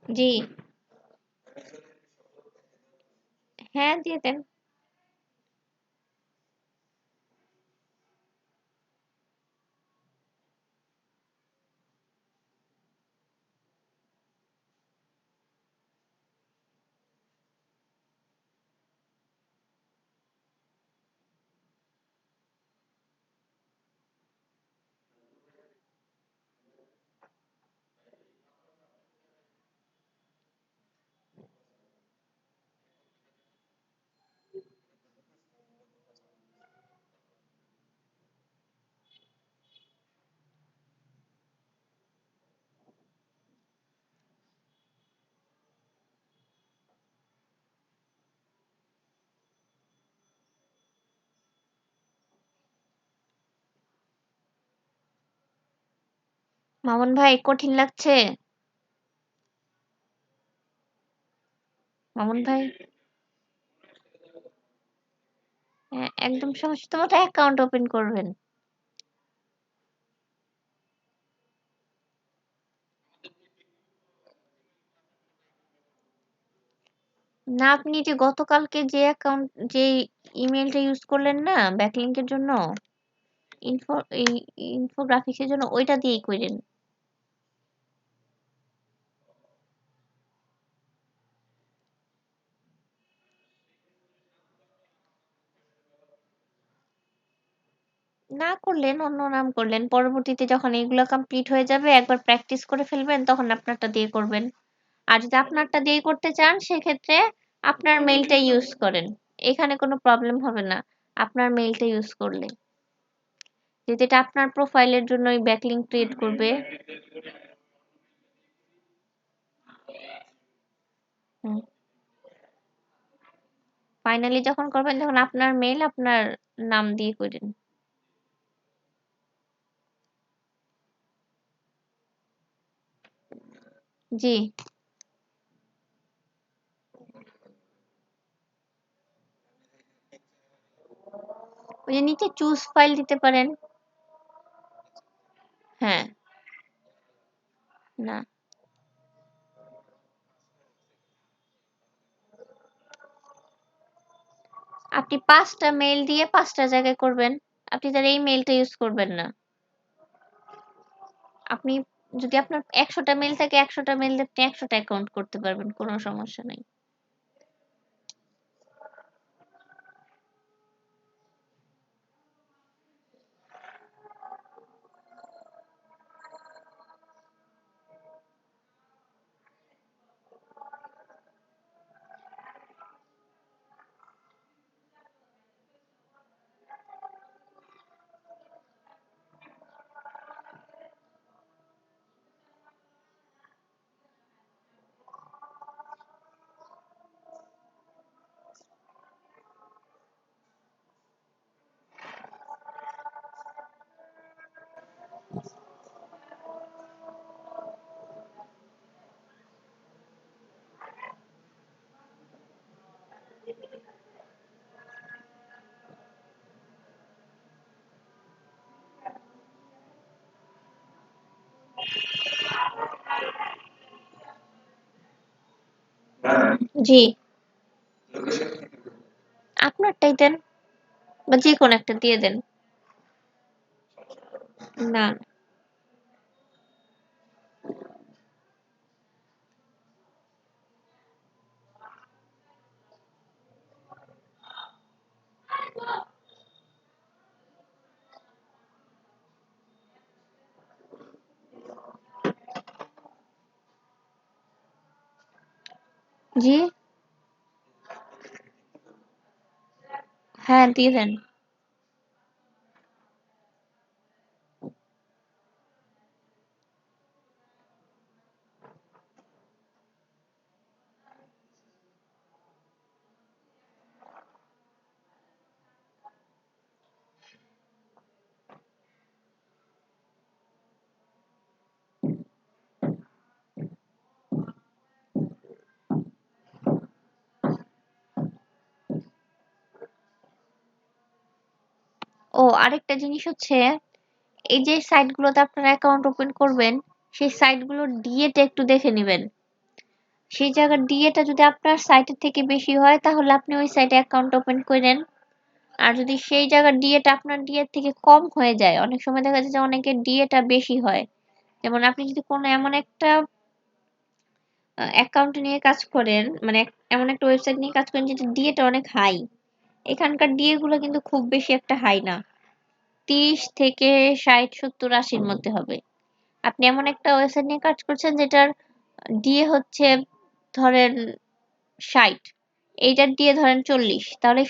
জি, হ্যাঁ দিয়ে দেন। মামুন ভাই কঠিন লাগছে? মামুন ভাই, হ্যাঁ, একদম সহজতম একটা অ্যাকাউন্ট ওপেন করবেন। না, আপনি যে গতকালকে যে অ্যাকাউন্ট, যে ইমেলটা ইউজ করলেন না ব্যাকলিংকের জন্য, ইনফো এই ইনফোগ্রাফিক্সের জন্য, ওইটা দিয়েই করেন। না করলেন, অন্য নাম করলেন। পরবর্তীতে যখন এগুলো কমপ্লিট হয়ে যাবে, একবার প্র্যাকটিস করে ফেলবেন, তখন আপনারটা দিয়ে করবেন। আর যদি আপনারটা দিয়ে করতে চান, সেক্ষেত্রে আপনার মেইলটা ইউজ করেন। এখানে কোনো প্রবলেম হবে না আপনার মেইলটা ইউজ করলে। যেহেতু এটা আপনার প্রোফাইলের জন্যই ব্যাকলিংক ক্রিয়েট করবে। হুম। ফাইনালি যখন করবেন, তখন আপনার মেইল আপনার নাম দিয়ে করেন। জি, ওই যে নিচে চুজ ফাইল দিতে পারেন। হ্যাঁ, না, আপনি 5টা মেইল দিয়ে 5টা জায়গায় করবেন। আপনি তাহলে এই মেইলটা ইউজ করবেন না। আপনি যদি আপনার 100টা মেইল থাকে 100টা মেইল দিয়ে আপনি 100টা অ্যাকাউন্ট করতে পারবেন। কোনো সমস্যা নাই। জি, আপনারটাই দেন বা যে কোনো একটা দিয়ে দেন। না, জি, হ্যাঁ দিয়ে দেন। ও আরেকটা জিনিস হচ্ছে এই যে সাইটগুলোতে আপনারা অ্যাকাউন্ট ওপেন করবেন সেই সাইটগুলোর ডিএটা একটু দেখে নেবেন। সেই জায়গার ডিএটা যদি আপনার সাইটের থেকে বেশি হয় তাহলে আপনি ওই সাইটে অ্যাকাউন্ট ওপেন করেন। আর যদি সেই জায়গার ডিএটা আপনার ডিএর থেকে কম হয়ে যায়, অনেক সময় দেখা যায় যে অনেকের ডিএটা বেশি হয়। যেমন আপনি যদি কোনো এমন একটা অ্যাকাউন্ট নিয়ে কাজ করেন, মানে এমন একটা ওয়েবসাইট নিয়ে কাজ করেন যেটা ডিএটা অনেক হাই। এখানকার ডিএ গুলো কিন্তু খুব বেশি একটা হাই না। 30 থেকে 60, 70, 80-র মধ্যে হবে। আপনি এমন একটা ওয়েবসাইট নিয়ে কাজ করছেন যেটার ডিএ হচ্ছে ধরেন 60, এইটার দিয়ে ধরেন 40, তাহলে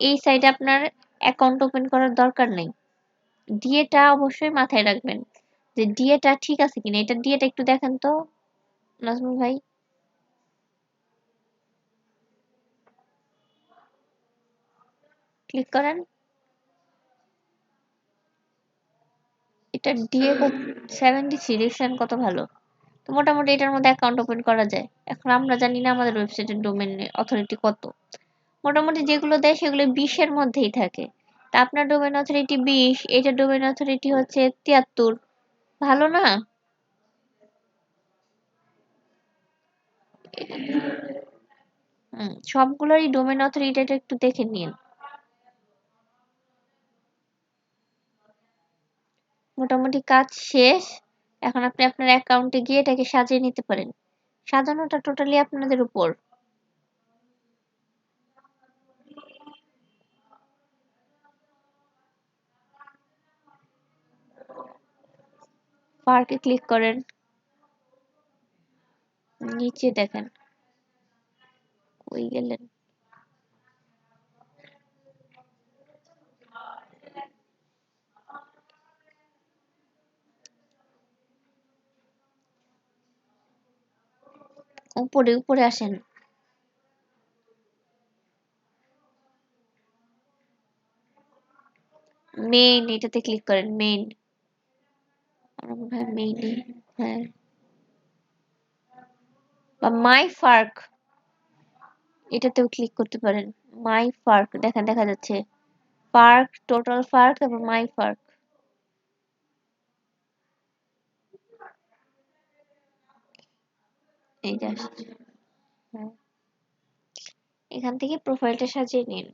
এই সাইটে আপনার অ্যাকাউন্ট ওপেন করার দরকার নেই। ডিএটা অবশ্যই মাথায় রাখবেন যে ডিএটা ঠিক আছে কিনা। এটা ডিএটা একটু দেখেন তো নাজমুল ভাই, ক্লিক করেন। এটা ডিএ 73, দেখছেন কত ভালো। তো মোটামুটি এটার মধ্যে অ্যাকাউন্ট ওপেন করা যায়। এখন আমরা জানি না আমাদের ওয়েবসাইটের ডোমেন অথরিটি কত। মোটামুটি যেগুলো দেয় সেগুলো 20-এর মধ্যেই থাকে। তা আপনার ডোমেন অথরিটি 20, এটার ডোমেন অথরিটি হচ্ছে 73। ভালো না? সবগুলোরই ডোমেন অথরিটিটা একটু দেখে নিন। মোটামুটি কাজ শেষ। এখন আপনি আপনার অ্যাকাউন্টে গিয়ে এটাকে সাজিয়ে নিতে পারেন। সাজানোটা টোটালি আপনাদের উপর। পার্কে ক্লিক করেন, নিচে দেখেন। কই গেলেন? উপরে উপরে আসেন। মেইন, এটাতে ক্লিক করেন। মেইন, আমার মনে হয় মেইনে। হ্যাঁ, বা মাই ফার্ক, এটাতেও ক্লিক করতে পারেন। মাই ফার্ক দেখেন, দেখা যাচ্ছে পার্ক, টোটাল পার্ক, তারপর মাই পার্ক। এই যে আসছে। হ্যাঁ, এখান থেকে প্রোফাইলটা সাজিয়ে নিন।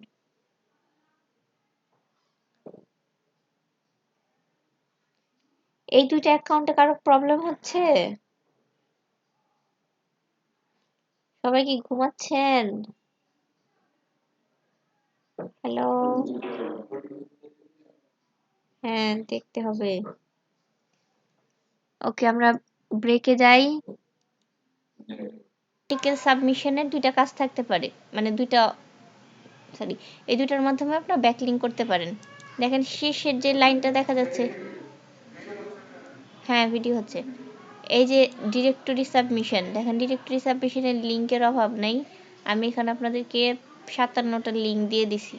এই দুইটা অ্যাকাউন্টে কারো প্রবলেম হচ্ছে? সবাই কি ঘুমাচ্ছেন? হ্যালো? হ্যাঁ, দেখতে হবে। ওকে, আমরা ব্রেকে যাই। আর্টিকেল সাবমিশনের দুইটা কাজ থাকতে পারে, মানে দুইটা, সরি, এই দুইটার মাধ্যমে আপনারা ব্যাকলিঙ্ক করতে পারেন। দেখেন শেষের যে লাইনটা দেখা যাচ্ছে, হ্যাঁ ভিডিও হচ্ছে, এই যে ডিরেক্টরি সাবমিশন, দেখেন ডিরেক্টরি সাবমিশনের লিঙ্কের অভাব নাই। আমি এখানে আপনাদেরকে 57টা লিঙ্ক দিয়ে দিছি।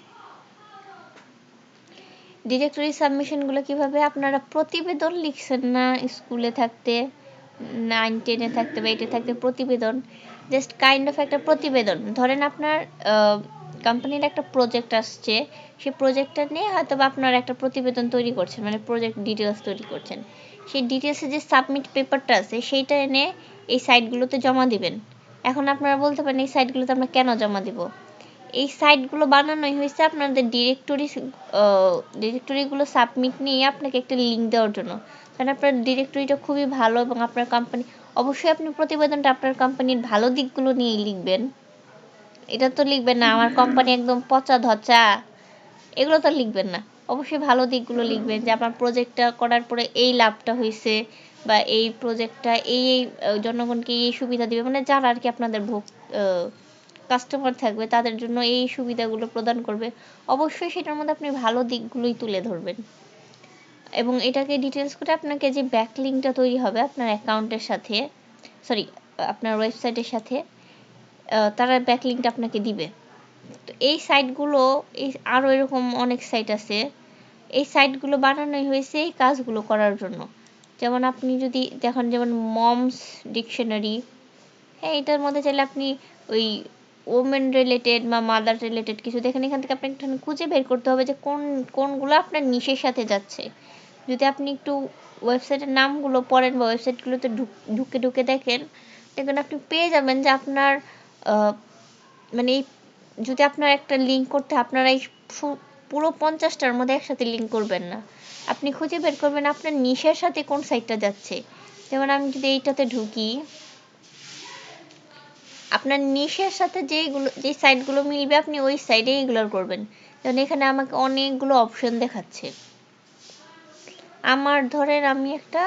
ডিরেক্টরি সাবমিশনগুলো কিভাবে, আপনারা প্রতিবেদন লিখছেন না স্কুলে থাকতে, 9-10-এ থাকতে বা 8-এ থাকতে, প্রতিবেদন, জাস্ট কাইন্ড অফ একটা প্রতিবেদন। ধরেন আপনার কোম্পানির একটা প্রজেক্ট আসছে, সেই প্রজেক্টটা নিয়ে হয়তো বা আপনার একটা প্রতিবেদন তৈরি করছেন, মানে প্রজেক্ট ডিটেলস তৈরি করছেন। সেই ডিটেলসে যে সাবমিট পেপারটা আছে সেইটা এনে এই সাইটগুলোতে জমা দিবেন। এখন আপনারা বলতে পারেন এই সাইটগুলোতে আমরা কেন জমা দিব? এই সাইটগুলো বানানোই হয়েছে আপনাদের ডিরেক্টরিগুলো সাবমিট নিয়ে আপনাকে একটা লিঙ্ক দেওয়ার জন্য। কারণ আপনার ডিরেক্টরিটা খুবই ভালো এবং আপনার কোম্পানি, অবশ্যই আপনি প্রতিবেদনটা আপনার কোম্পানির ভালো দিকগুলো নিয়েই লিখবেন। এটা তো লিখবেন না আমার কোম্পানি একদম পচা ধচা, এগুলো তো লিখবেন না। অবশ্যই ভালো দিকগুলো লিখবেন, যে আপনার প্রজেক্টটা করার পরে এই লাভটা হয়েছে, বা এই প্রজেক্টটা এই জনগণকে এই সুবিধা দিবে, মানে যারা আর কি আপনাদের কাস্টমার থাকবে তাদের জন্য এই সুবিধাগুলো প্রদান করবে। অবশ্যই সেটার মধ্যে আপনি ভালো দিকগুলোই তুলে ধরবেন, এবং এটাকে ডিটেলস করে আপনাকে যে ব্যাকলিংকটা তৈরি হবে আপনার অ্যাকাউন্টের সাথে, সরি, আপনার ওয়েবসাইটের সাথে, তারা ব্যাকলিংকটা আপনাকে দিবে। তো এই সাইটগুলো, এই আরও এরকম অনেক সাইট আছে, এই সাইটগুলো বানানোই হয়েছে এই কাজগুলো করার জন্য। যেমন আপনি যদি দেখেন, যেমন মমস ডিকশনারি, হ্যাঁ এটার মধ্যে চাইলে আপনি ওই ওমেন রিলেটেড বা মাদার রিলেটেড কিছু দেখেন, এখান থেকে আপনাকে খুঁজে বের করতে হবে যে কোনগুলো আপনার নিশের সাথে যাচ্ছে। যদি আপনি একটু ওয়েবসাইটের নামগুলো পড়েন বা ওয়েবসাইটগুলোতে ঢুকে ঢুকে দেখেন, দেখবেন আপনি পেয়ে যাবেন যে আপনার মানে যদি আপনার একটা লিঙ্ক করতে, আপনারা এই পুরো 50টার মধ্যে একসাথে লিঙ্ক করবেন না। আপনি খুঁজে বের করবেন আপনার নিশের সাথে কোন সাইটটা যাচ্ছে। যেমন আমি যদি এইটাতে ঢুকি, আপনার নিশের সাথে যে সাইটগুলো মিলবে আপনি ওই সাইডে এগুলো করবেন। যেমন এখানে আমাকে অনেকগুলো অপশন দেখাচ্ছে। আমার ধরেন আমি একটা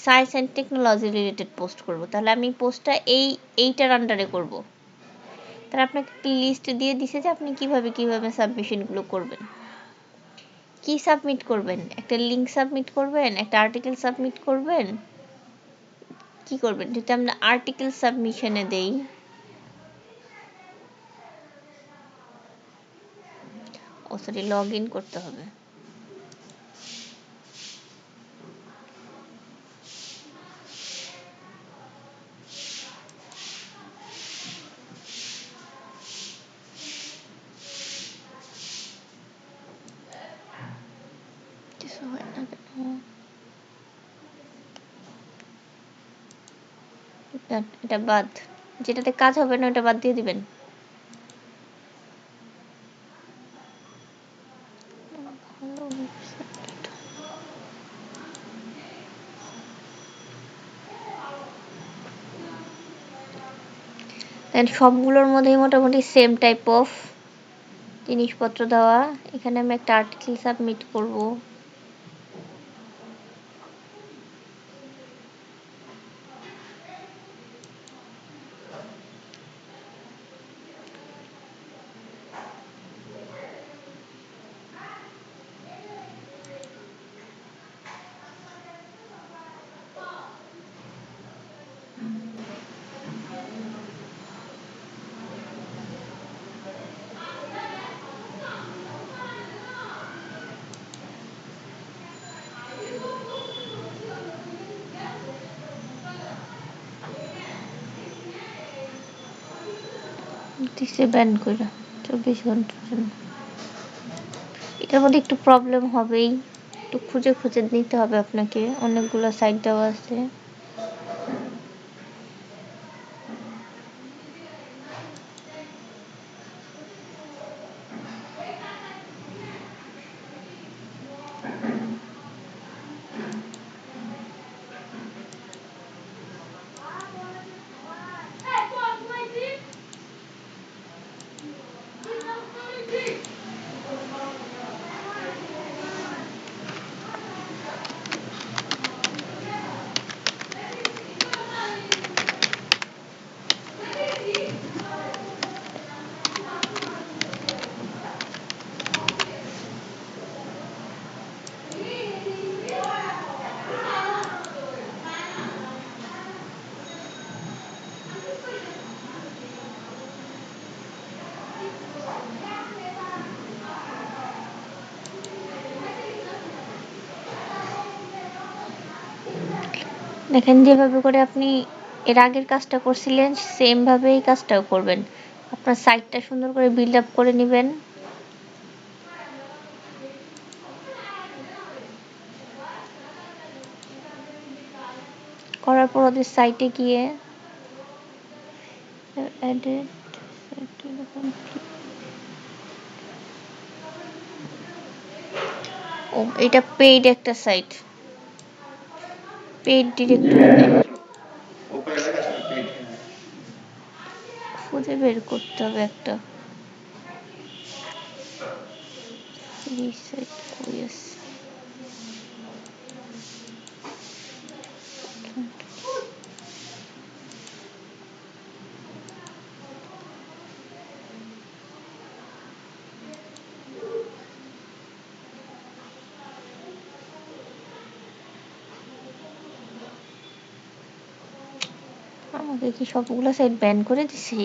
science and technology related post করব, তাহলে আমি পোস্টটা এইটার আন্ডারে করব। তাহলে আপনাকে একটা লিস্ট দিয়ে দিছে যে আপনি কিভাবে সাবমিশনগুলো করবেন। কি সাবমিট করবেন? একটা লিঙ্ক সাবমিট করবেন, একটা আর্টিকেল সাবমিট করবেন, কি করবেন? যদি আমরা আর্টিকেল সাবমিশনে দেই, ও সরি, লগ ইন করতে হবে। কিছু হয় না কেন? এটা বাদ, যেটাতে কাজ হবে না ওটা বাদ দিয়ে দিবেন। দেন সবগুলোর মধ্যেই মোটামুটি সেম টাইপ অফ জিনিসপত্র দেওয়া। এখানে আমি একটা আর্টিকেল সাবমিট করব। দিছে ব্যান কইরা 24 ঘন্টার জন্য। এটার মধ্যে একটু প্রবলেম হবেই, একটু খুঁজে খুঁজে নিতে হবে আপনাকে, অনেকগুলো সাইট দেওয়া আছে। দেখেন যেভাবে করে আপনি এর আগের কাজটা করছিলেন সেম ভাবে এই কাজটাও করবেন। আপনার সাইটটা সুন্দর করে বিল্ড আপ করে নেবেন। করার পর ওদের সাইটে গিয়ে edit ও এটা পেইড একটা সাইট, পেইড ডিরেক্টরি খুঁজে বের করতে হবে একটা ফ্রি সাইট কই আছে। আমাকে কি সবগুলো সাইট ব্যান করে দিছে?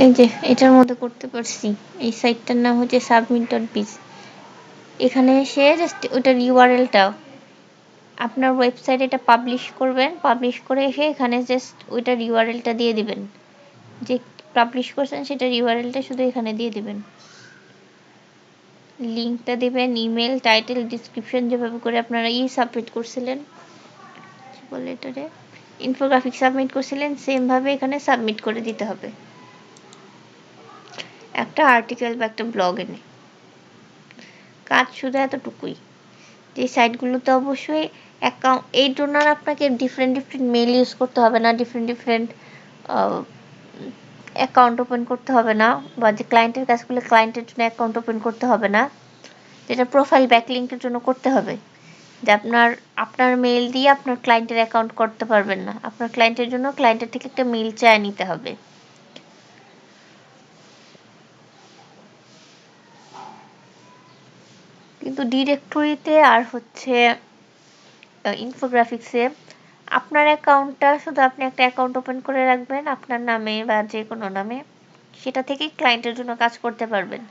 এই যে এটার মধ্যে করতে পারছি। এই সাইটটার নাম হচ্ছে submit.biz। এখানে এসে জাস্ট ওটার ইউআরএলটা আপনার ওয়েবসাইটে এটা পাবলিশ করবেন, পাবলিশ করে এসে এখানে জাস্ট ওইটার ইউআরএলটা দিয়ে দিবেন। যে পাবলিশ করছেন সেটার ইউআরএলটা শুধু এখানে দিয়ে দিবেন। লিঙ্কটা দিবেন, ইমেল, টাইটেল, ডেসক্রিপশন যেভাবে করে আপনারা সাবমিট করছিলেন, কি বলে এটারে, ইনফোগ্রাফিক সাবমিট করছিলেন সেম ভাবে এখানে সাবমিট করে দিতে হবে একটা আর্টিকেল বা একটা ব্লগ এনে। কাজ শুধু এতটুকুই। যে সাইটগুলোতে অবশ্যই অ্যাকাউন্ট, এই জন্য আপনাকে ডিফারেন্ট মেল ইউজ করতে হবে না, ডিফারেন্ট অ্যাকাউন্ট ওপেন করতে হবে না, বা যে ক্লায়েন্টের কাজগুলো ক্লায়েন্টের জন্য অ্যাকাউন্ট ওপেন করতে হবে না, যেটা প্রোফাইল ব্যাকলিংকের জন্য করতে হবে। যে আপনার মেল দিয়ে আপনার ক্লায়েন্টের অ্যাকাউন্ট করতে পারবেন না, আপনার ক্লায়েন্টের জন্য ক্লায়েন্টের থেকে একটা মেল চায় নিতে হবে। কিন্তু ডিরেক্টরিতে আর হচ্ছে ইনফোগ্রাফিক্সে আপনার অ্যাকাউন্টটা শুধু আপনি একটা অ্যাকাউন্ট ওপেন করে রাখবেন আপনার নামে বা যে কোনো নামে, সেটা থেকেই ক্লায়েন্টের জন্য কাজ করতে পারবেন।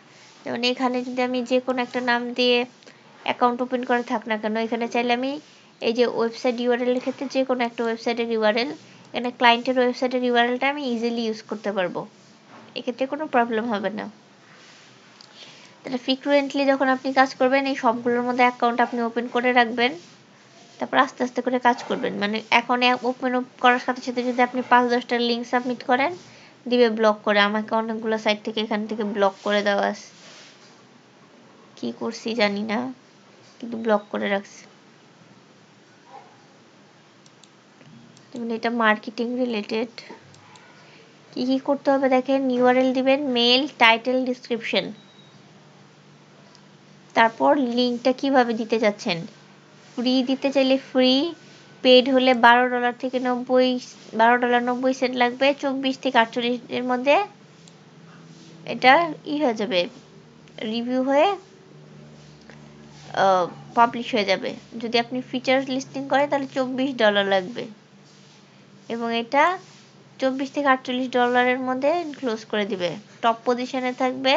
যেমন এখানে যদি আমি যে কোনো একটা নাম দিয়ে অ্যাকাউন্ট ওপেন করে থাক না কেন, এখানে চাইলে আমি এই যে ওয়েবসাইট ইউআরএল এর ক্ষেত্রে যে কোনো একটা ওয়েবসাইটের ইউআরএল, এখানে ক্লায়েন্টের ওয়েবসাইটের ইউআরএলটা আমি ইজিলি ইউজ করতে পারবো, এক্ষেত্রে কোনো প্রবলেম হবে না। তাহলে ফ্রিকুয়েন্টলি যখন আপনি কাজ করবেন এই সবগুলোর মধ্যে অ্যাকাউন্ট আপনি ওপেন করে রাখবেন, তারপর আস্তে আস্তে করে কাজ করবেন। মানে এখন ওপেন করার সাথে সাথে যদি আপনি 5-10টা লিঙ্ক সাবমিট করেন, দিবে ব্লক করে। আমাকে অনেকগুলো সাইট থেকে এখান থেকে ব্লক করে দেওয়া আছে, কি করছি জানি না, কিন্তু ব্লক করে রাখছে। যেমন এটা মার্কেটিং রিলেটেড। কি কি করতে হবে দেখেন, ইউআরএল দিবেন, মেল, টাইটেল, ডেসক্রিপশন, তারপর লিঙ্কটা কিভাবে দিতে যাচ্ছেন। ফ্রি দিতে চাইলে ফ্রি, পেড হলে $12 থেকে $12.90 লাগবে, 24 থেকে 48 এর মধ্যে এটা হয়ে যাবে, রিভিউ হয়ে পাবলিশ হয়ে যাবে। যদি আপনি ফিচার লিস্টিং করেন তাহলে $24 লাগবে, এবং এটা 24 থেকে $48 মধ্যে ক্লোজ করে দিবে। টপ পজিশনে থাকবে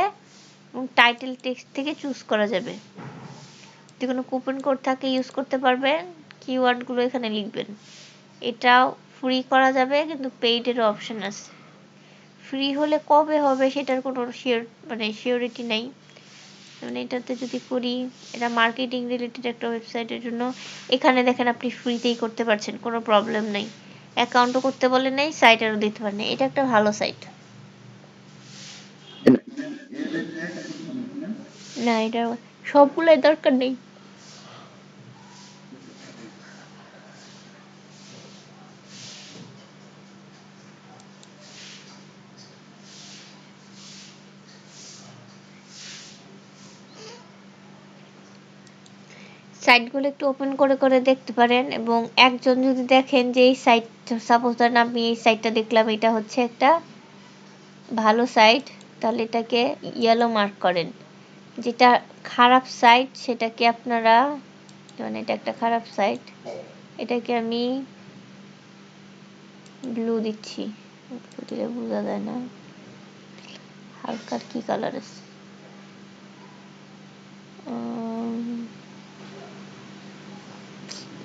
এবং টাইটেল টেক্সট থেকে চুজ করা যাবে। যদি কোনো কুপন কোড থাকে ইউজ করতে পারবেন, কিওয়ার্ডগুলো এখানে লিখবেন। এটাও ফ্রি করা যাবে, কিন্তু পেইডেরও অপশন আছে। ফ্রি হলে কবে হবে সেটার কোনো সিওরিটি নেই। মানে এটাতে যদি করি, এটা মার্কেটিং রিলেটেড একটা ওয়েবসাইটের জন্য। এখানে দেখেন আপনি ফ্রিতেই করতে পারছেন, কোনো প্রবলেম নেই। অ্যাকাউন্টও করতে বলে নাই, সাইটেরও দিতে পারেন। এটা একটা ভালো সাইট। না, এটা সবগুলোই দরকার নেই। সাইটগুলো একটু ওপেন করে করে দেখতে পারেন, এবং একজন যদি দেখেন যে এই সাইট, সাপোজ ধরেন আমি এই সাইটটা দেখলাম এটা হচ্ছে একটা ভালো সাইট, তাহলে এটাকে ইয়েলো মার্ক করেন। যেটা খারাপ সাইট সেটাকে আপনারা, মানে এটা একটা খারাপ সাইট, এটাকে আমি ব্লু দিচ্ছি। ব্লু দিলে বোঝা যায় না, হালকা কি কালার আছে,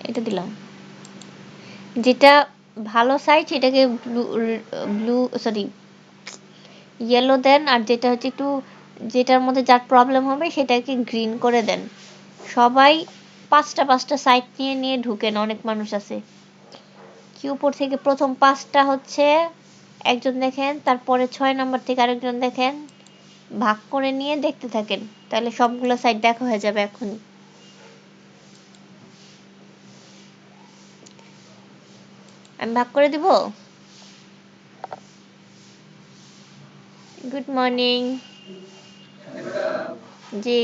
এটা দিলাম। যেটা ভালো সাইট সেটাকে ব্লু, ব্লু সরি ইয়েলো দেন, আর যেটা হচ্ছে একটু, যেটার মধ্যে যার প্রবলেম হবে সেটাকে গ্রিন করে দেন। সবাই পাঁচটা পাঁচটা সাইট নিয়ে নিয়ে ঢুকেন, অনেক মানুষ আছে কি, উপর থেকে প্রথম পাঁচটা হচ্ছে একজন দেখেন, তারপরে 6 নাম্বার থেকে আরেকজন দেখেন, ভাগ করে নিয়ে দেখতে থাকেন, তাহলে সবগুলো সাইট দেখা হয়ে যাবে এখনই। আমি ভাগ করে দিব। Good morning. জি।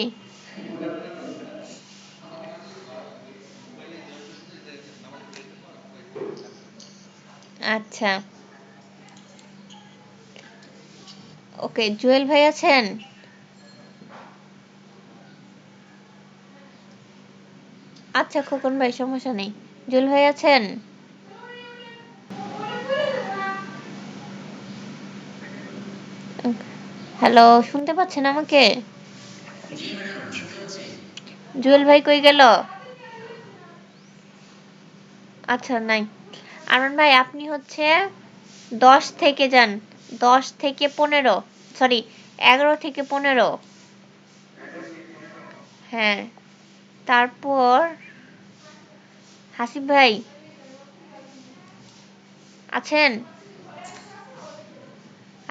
আচ্ছা, ওকে। জুয়েল ভাই আছেন? আচ্ছা খোকন ভাই, সমস্যা নেই। জুয়েল ভাই আছেন? হ্যালো, শুনতে পাচ্ছেন আমাকে? জুয়েল ভাই কই গেল? আচ্ছা, নাই। আরমান ভাই আপনি হচ্ছে 10 থেকে যান, 10 থেকে 15, সরি 11 থেকে 15। হ্যাঁ, তারপর হাসিব ভাই আছেন?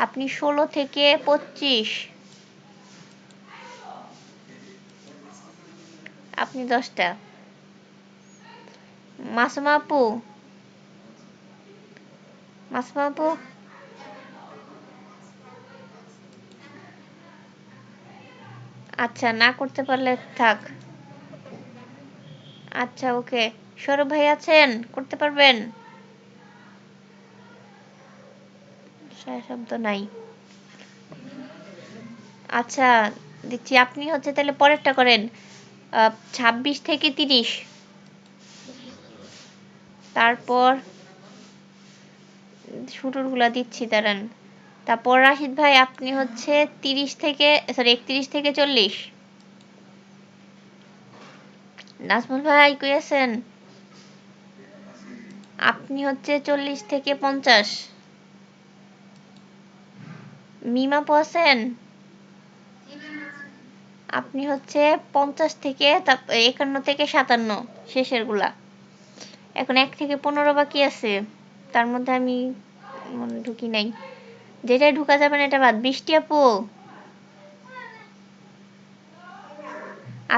আপনি 16 থেকে 25। আপনি 10টা। মাসুমা আপু, মাসুমা আপু, আচ্ছা না করতে পারলে থাক। আচ্ছা ওকে। সৌরভ ভাই আছেন? করতে পারবেন? শব্দ নাই। আচ্ছা দিচ্ছি, আপনি হচ্ছে তাহলে পরেরটা করেন। 26 থেকে 30। তারপর শুরুর গুলা দিচ্ছি, দাঁড়ান। তারপর রাশিদ ভাই আপনি হচ্ছে 30 থেকে, সরি 31 থেকে 40। নাজমুল ভাই কই আছেন? আপনি হচ্ছে 40 থেকে 50। মিমাপু আছেন? আপনি হচ্ছে 50 থেকে 51 থেকে 57 শেষের গুলা। এখন 1 থেকে 15 বাকি আছে, তার মধ্যে আমি ঢুকি নাই। যেটাই ঢুকা যাবে না এটা বাদ। বৃষ্টি আপু,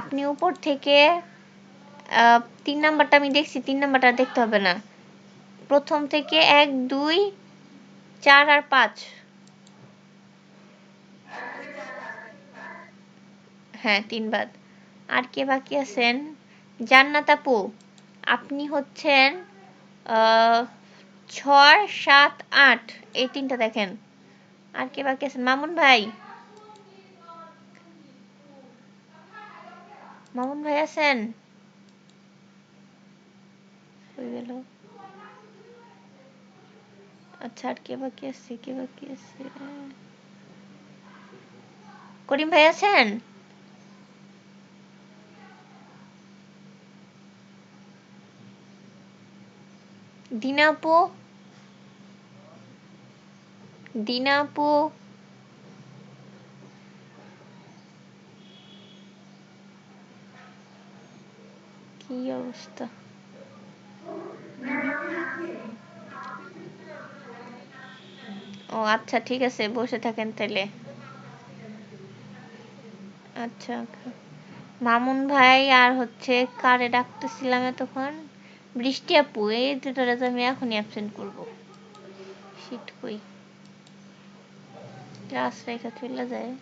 আপনি উপর থেকে 3 নাম্বারটা আমি দেখছি, 3 নাম্বারটা দেখতে হবে না। প্রথম থেকে 1 2 4 আর 5। হ্যাঁ 3 বাদ। আর কে বাকি আছেন? জান্নাত আপু, আপনি হচ্ছেন 6 7 8, এই তিনটা দেখেন। আর কে বাকি আছেন? মামুন ভাই, মামুন ভাই আছেন? কই গেল? আচ্ছা আর কে বাকি আছে, কে বাকি আছে? করিম ভাই আছেন? দিনা আপু, দিনা আপু, কি অবস্থা? ও আচ্ছা, ঠিক আছে, বসে থাকেন তাহলে। আচ্ছা, মামুন ভাই আর হচ্ছে কারে ডাকতেছিলাম এতক্ষণ? বৃষ্টি আপু, এই দুটোরে তো আমি এখনই অ্যাবসেন্ট করবো। শীত কই ক্লাস রেখা চলে যায়।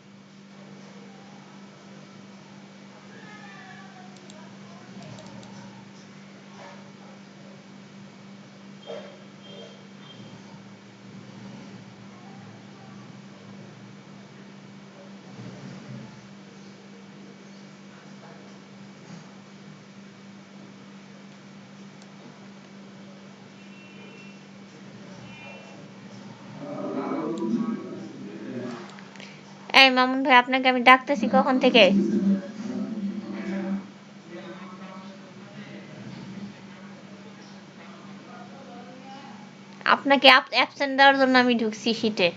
এই মামুন ভাই, আপনাকে আমি ডাকতেছি কখন থেকে। আপনাকে অ্যাবসেন্ট দেওয়ার জন্য আমি ঢুকছি শীতে।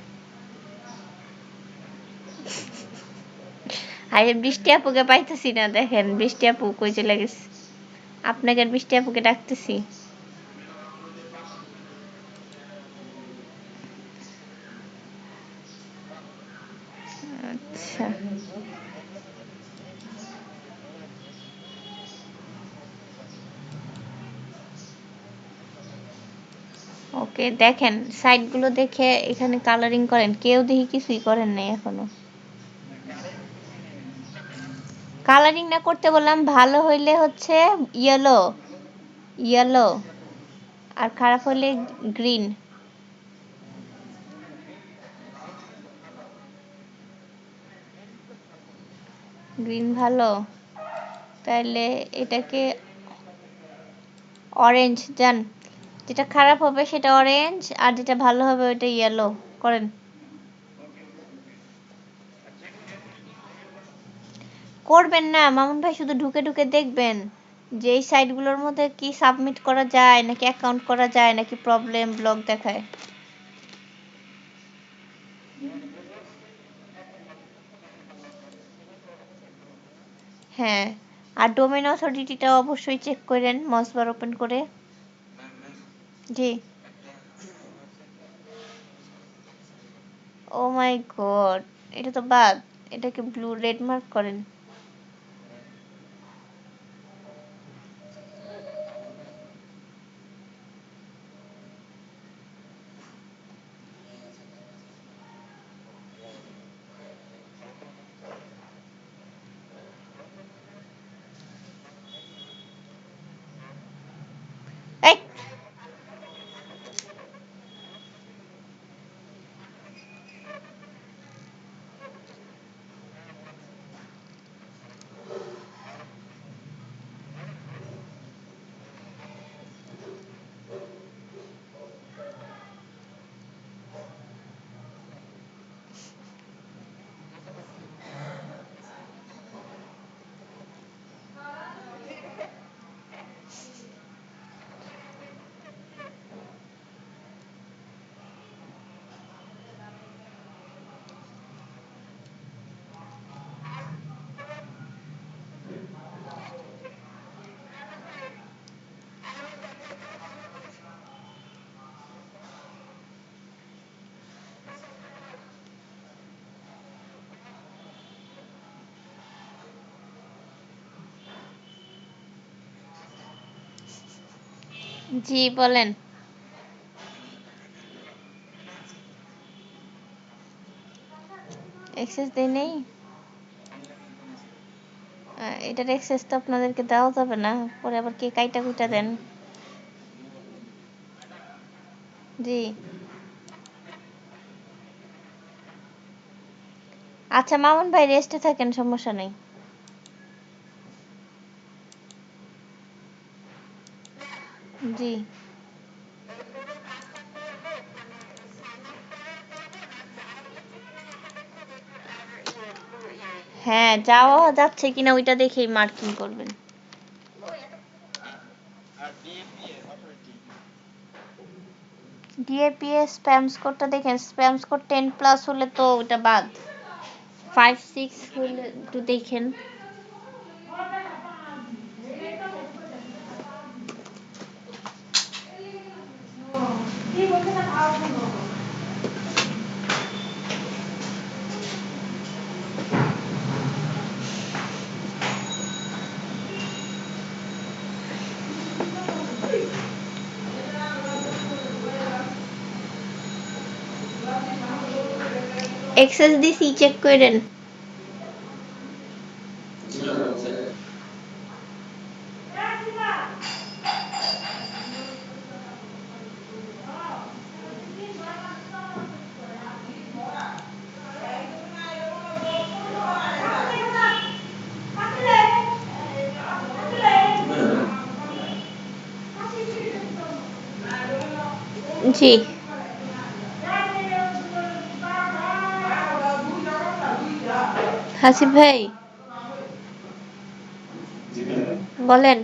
আরে বৃষ্টি আপুকে পাইতেছি না, দেখেন বৃষ্টি আপু কই চলে গেছে। আপনাকে আর বৃষ্টি আপুকে ডাকতেছি। আচ্ছা, ওকে, দেখেন সাইটগুলো দেখে এখানে কালারিং করেন। কেউ দেখি কিছুই করেন নাই এখনো। কালারিং না করতে বললাম, ভালো হইলে হচ্ছে ইয়েলো, ইয়েলো, আর খারাপ হলে গ্রিন। গ্রিন ভালো, তাহলে এটাকে অরেঞ্জ যান। যেটা খারাপ হবে সেটা অরেঞ্জ, আর যেটা ভালো হবে ওইটা ইয়েলো করেন। করবেন না মামুন ভাই, শুধু ঢুকে ঢুকে দেখবেন যে এই সাইটগুলোর মধ্যে কি সাবমিট করা যায়, নাকি অ্যাকাউন্ট করা যায়, নাকি প্রবলেম ব্লক দেখায়। হ্যাঁ, আর ডোমেন অথরিটিটা অবশ্যই চেক করেন মসবার ওপেন করে। জি। ও মাই গড, এটা তো বাদ। এটাকে ব্লু রেড মার্ক করেন। এই জি বলেন। এক্সেস দেই নেই। এটার এক্সেস তো আপনাদেরকে দেওয়া যাবে না, পরে আবার কে কাইটা কুইটা দেন। জি। আচ্ছা মামুন ভাই, রেস্টে থাকেন, সমস্যা নেই। জি। হ্যাঁ, যাওয়া যাচ্ছে কিনা ওইটা দেখেই মার্কিং করবেন। ডিএপিএস স্প্যাম স্কোরটা দেখেন, স্প্যাম স্কোর 10 প্লাস হলে তো ওটা বাদ, 5-6 হলে একটু দেখেন। এক্সেস দিছি, চেক করেন। জি হাসিব ভাই বলেন।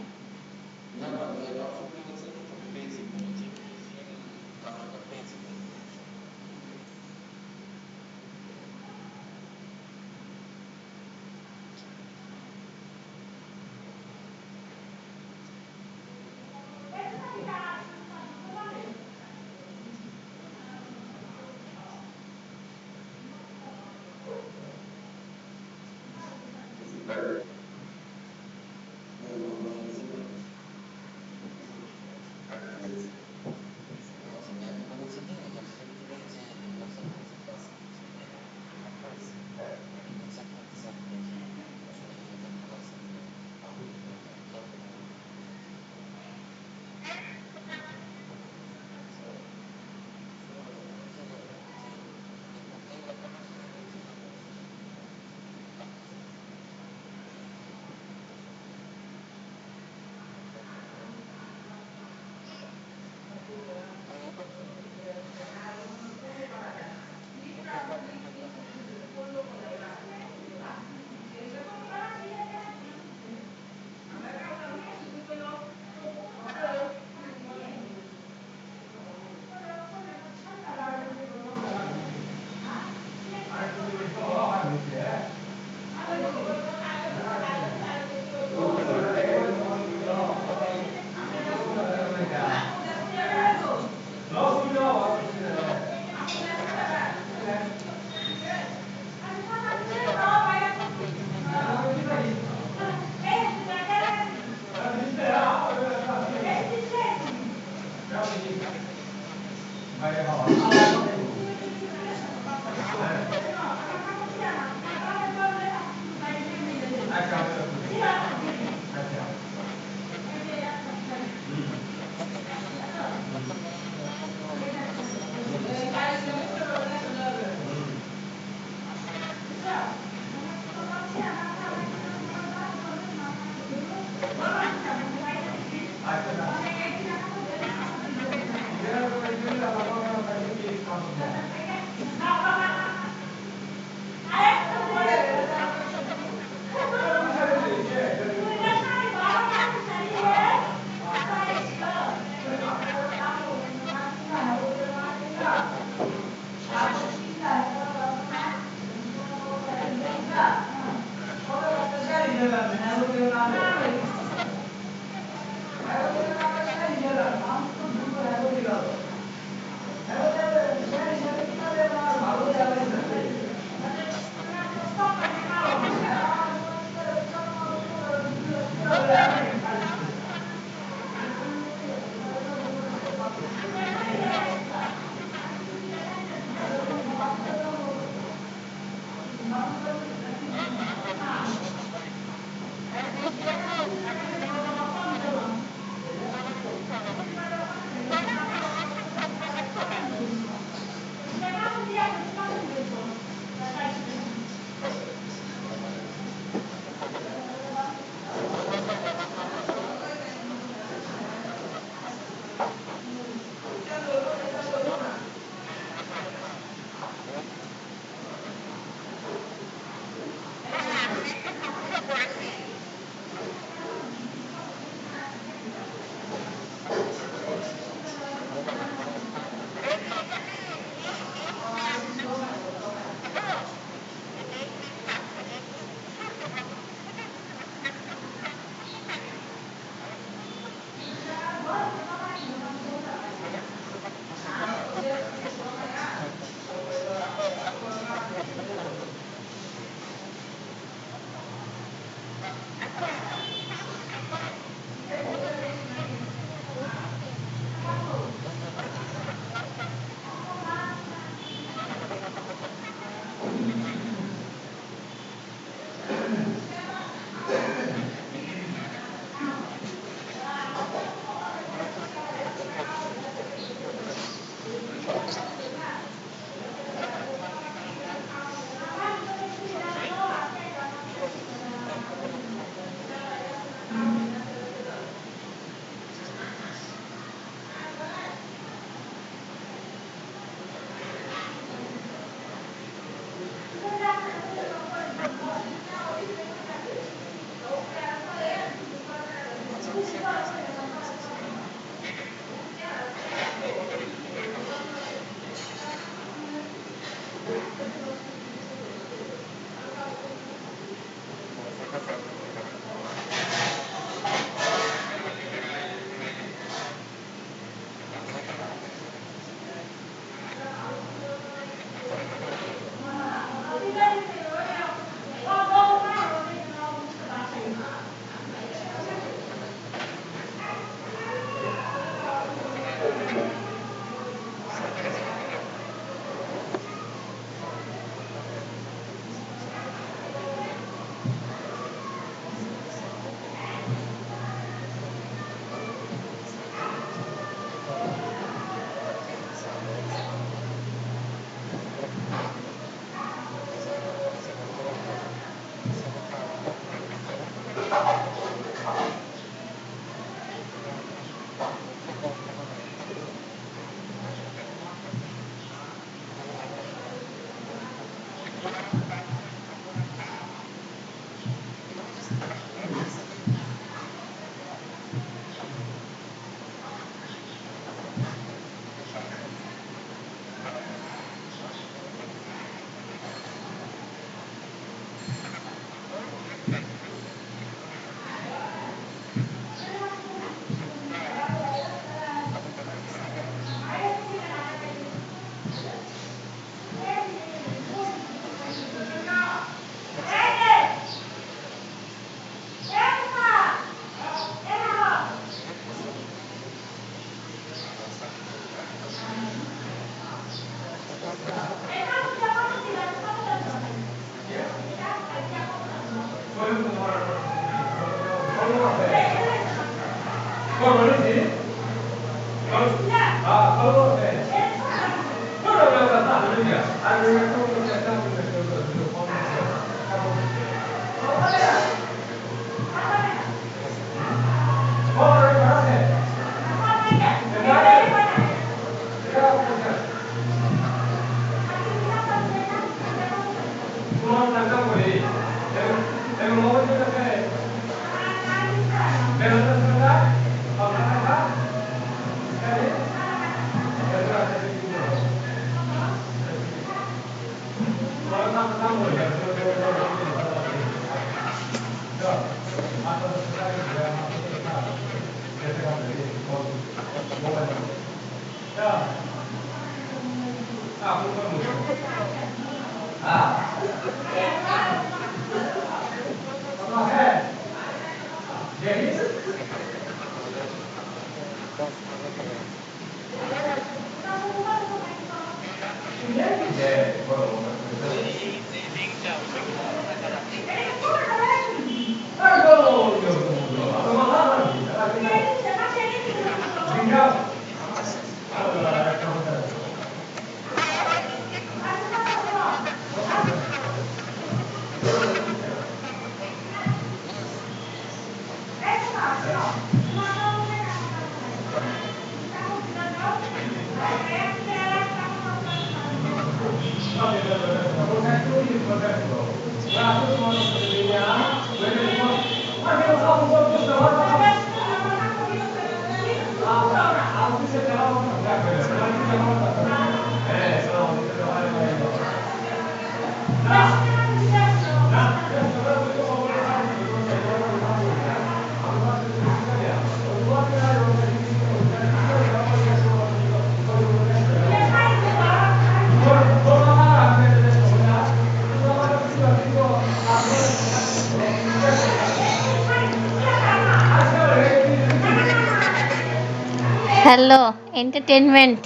Hello entertainment.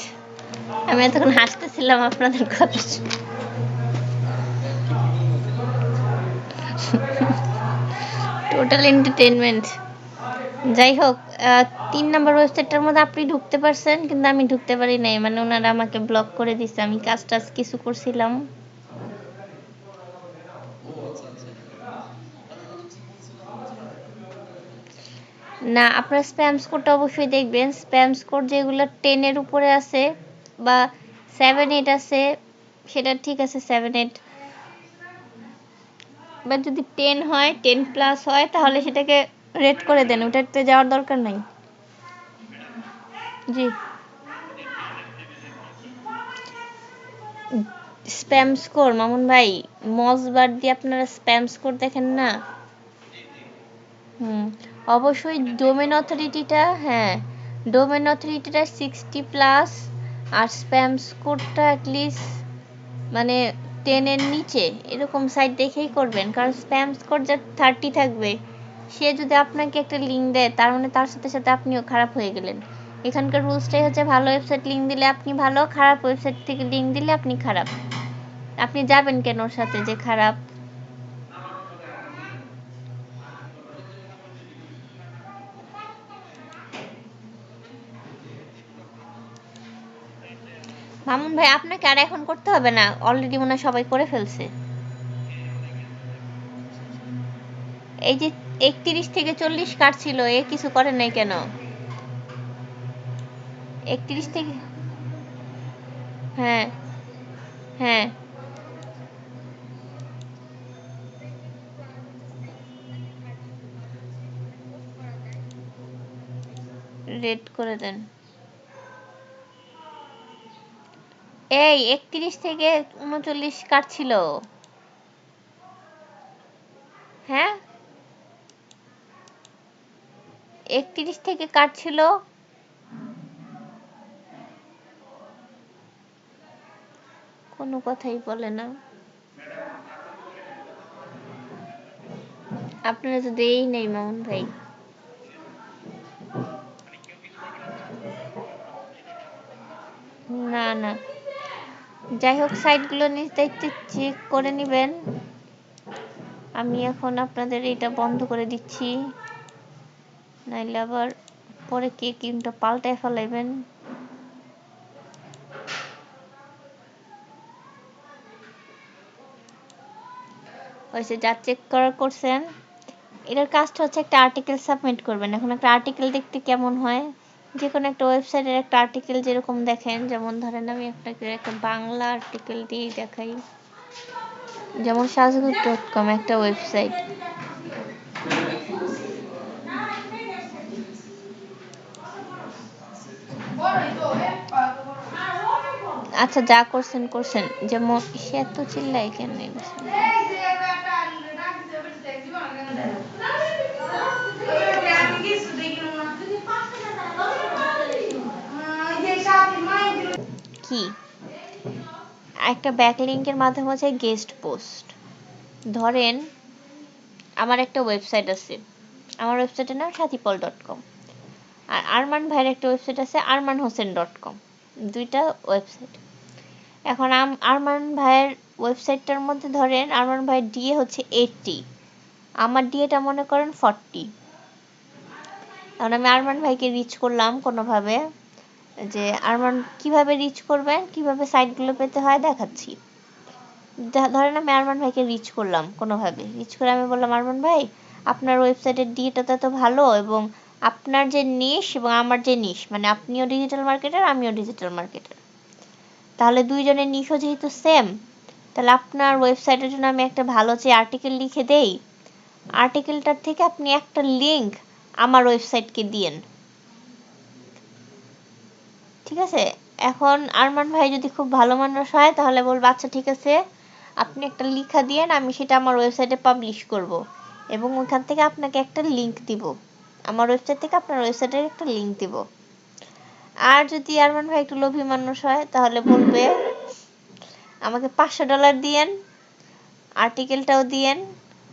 আমি এতক্ষণ হাসতেছিলাম আপনাদের কথা টোটাল এন্টারটেনমেন্ট। যাই হোক, ৩ নম্বর ওয়েবসাইটটার মধ্যে আপনি ঢুকতে পারছেন, কিন্তু আমি ঢুকতে পারি নাই, মানে ওনারা আমাকে ব্লক করে দিছে। আমি কাজ টাজ কিছু করছিলাম না। আপনার স্প্যাম স্কোরটা অবশ্যই দেখবেন। স্প্যাম স্কোর যেগুলো 10-এর উপরে আছে বা 7-8 আছে সেটা ঠিক আছে। 7-8 বা যদি 10 হয়, 10 প্লাস হয়, তাহলে সেটাকে রেড করে দেন, ওটাতে যাওয়ার দরকার নাই। জি, স্প্যাম স্কোর মামুন ভাই, মজ বার দিয়ে আপনারা স্প্যাম স্কোর দেখেন না? হুম, অবশ্যই ডোমেন অথরিটিটা, হ্যাঁ, ডোমেন অথরিটিটা 60 প্লাস আর স্প্যাম স্কোরটা অ্যাটলিস্ট মানে 10-এর নিচে এরকম সাইট দেখেই করবেন। কারণ স্প্যাম স্কোর যা 30 থাকবে, সে যদি আপনাকে একটা লিঙ্ক দেয়, তার মানে তার সাথে সাথে আপনিও খারাপ হয়ে গেলেন। এখানকার রুলসটাই হচ্ছে, ভালো ওয়েবসাইট লিঙ্ক দিলে আপনি ভালো, খারাপ ওয়েবসাইট থেকে লিঙ্ক দিলে আপনি খারাপ। আপনি যাবেন কেন ওর সাথে যে খারাপ? মামুন ভাই, আপনাকে আর এখন করতে হবে না, অলরেডি মনে হয় সবাই করে ফেলছে। এই যে 31 থেকে 40 কাটছিল, এ কিছু করে নাই কেন? 31 থেকে, হ্যাঁ হ্যাঁ, রেড করে দেন। এই 31 থেকে 39 কাটছিল। হ্যাঁ 31 থেকে কাটছিল। কোনো কথাই বলে না। আপনারা তো দেই নেই মামুন ভাই। না না, যাই হোক সাইটগুলো নিজ দায়িত্বে চেক করে নেবেন। আমি এখন আপনাদের এটা বন্ধ করে দিচ্ছি, নাইলে আবার পরে কে কিন্তু পাল্টায় ফেলাইবেন। হয়েছে, যা চেক করার করছেন। এটার কাজটা হচ্ছে একটা আর্টিকেল সাবমিট করবেন। এখন একটা আর্টিকেল দেখতে কেমন হয়, যে কোনো একটা ওয়েবসাইটের একটা আর্টিকেল যেরকম দেখেন, যেমন ধরেন আমি আপনাকে একটা বাংলা আর্টিকেল দিয়ে দেখাই। যেমন সাজগোজ.com একটা ওয়েবসাইট। আচ্ছা যা করছেন করছেন, যেমন সে এত চিল্লাই কেন? কি একটা ব্যাকলিংকের মাধ্যমে হচ্ছে গেস্ট পোস্ট। ধরেন আমার একটা ওয়েবসাইট আছে, আমার ওয়েবসাইটের নাম সাথীপল.com, আর আরমান ভাইয়ের একটা ওয়েবসাইট আছে armanhosen.com, দুইটা ওয়েবসাইট। এখন আরমান ভাইয়ের ওয়েবসাইটটার মধ্যে ধরেন আরমান ভাইয়ের ডিএ হচ্ছে 80, আমার ডিএটা মনে করেন 40। এখন আমি আরমান ভাইকে রিচ করলাম কোনোভাবে, যে আরমান কিভাবে রিচ করবেন, কিভাবে সাইটগুলো পেতে হয় দেখাচ্ছি। ধরেন আমি আরমান ভাইকে রিচ করলাম কোনোভাবে, রিচ করে আমি বললাম আরমান ভাই আপনার ওয়েবসাইটের ডিএটা তো ভালো, এবং আপনার যে নিশ এবং আমার যে নিশ, মানে আপনিও ডিজিটাল মার্কেটার আমিও ডিজিটাল মার্কেটার, তাহলে দুইজনের নিশও যেহেতু সেম, তাহলে আপনার ওয়েবসাইটের জন্য আমি একটা ভালো যে আর্টিকেল লিখে দেই, আর্টিকেলটার থেকে আপনি একটা লিংক আমার ওয়েবসাইটকে দিয়েন। ঠিক আছে, এখন আরমান ভাই যদি খুব ভালো মানুষ হয় তাহলে বলবো আচ্ছা ঠিক আছে, আপনি একটা লিখা দিয়েন, আমি সেটা আমার ওয়েবসাইটে পাবলিশ করব, এবং ওখান থেকে আপনাকে একটা লিংক দিব, আমার ওয়েবসাইট থেকে আপনার ওয়েবসাইটের একটা লিংক দিব। আর যদি আরমান ভাই একটু লোভী মানুষ হয় তাহলে বলবে আমাকে $500 দিয়েন, আর্টিকেলটাও দিয়েন,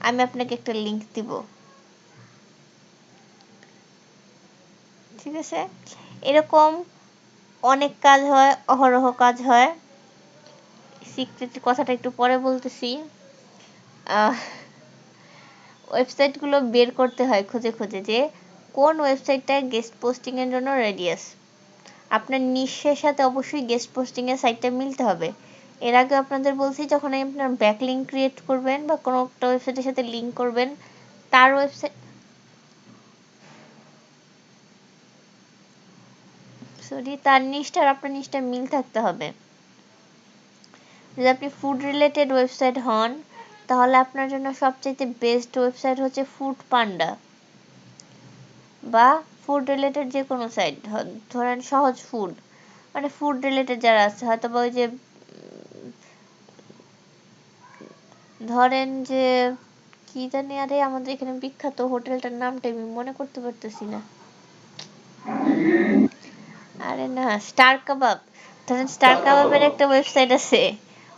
আমি আপনাকে একটা লিংক দিব। ঠিক আছে, এরকম অনেক কাজ হয়, অহরহ কাজ হয়। সিক্রেট কথাটা একটু পরে বলতেছি। ওয়েবসাইটগুলো বের করতে হয় খুঁজে খুঁজে, যে কোন ওয়েবসাইটটা গেস্ট পোস্টিং এর জন্য রেডি আছে। আপনার নিশের সাথে অবশ্যই গেস্ট পোস্টিং এর সাইটটা মিলতে হবে। এর আগে আপনাদের বলছি, যখন আপনার ব্যাকলিংক ক্রিয়েট করবেন বা কোনো একটা ওয়েবসাইটের সাথে লিংক করবেন, তার ওয়েবসাইট তার নিশটা আর আপনার নিশটা মিল থাকতে হবে। যদি আপনি ফুড রিলেটেড ওয়েবসাইট হন, তাহলে আপনার জন্য সবচেয়ে বেস্ট ওয়েবসাইট হচ্ছে ফুড পান্ডা, বা ফুড রিলেটেড যে কোনো সাইট, ধরেন সহজ ফুড, মানে ফুড রিলেটেড যারা আছে, হয়তো বা ওই যে ধরেন যে কি জানি, আরে আমাদের এখানে বিখ্যাত হোটেলটার নামটা আমি মনে করতে পারতেছি না। আরে না, স্টার কাবাব। ধরেন স্টার কাবাবের একটা ওয়েবসাইট আছে,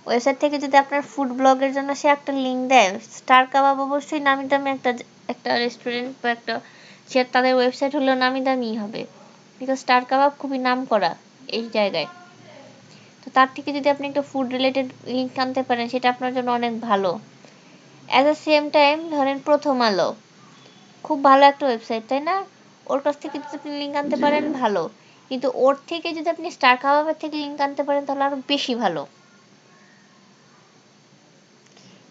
ওয়েবসাইট থেকে যদি আপনার ফুড ব্লগের জন্য সে একটা লিংক দেয়, স্টার কাবাব অবশ্যই নামি দামি একটা একটা রেস্টুরেন্ট বা একটা, সে তাদের ওয়েবসাইট হলেও নামি দামি হবে, বিকজ স্টার কাবাব খুবই নাম করা এই জায়গায়। তো তার থেকে যদি আপনি একটা ফুড রিলেটেড লিংক আনতে পারেন, সেটা আপনার জন্য অনেক ভালো। অ্যাট দ্য সেম টাইম ধরেন প্রথম আলো, খুব ভালো একটা ওয়েবসাইট তাই না, ওর কাছ থেকে যদি আপনি লিংক আনতে পারেন ভালো, কিন্তু ওর থেকে যদি আপনি স্টার কাবাবের থেকে লিংক আনতে পারেন তাহলে আরো বেশি ভালো,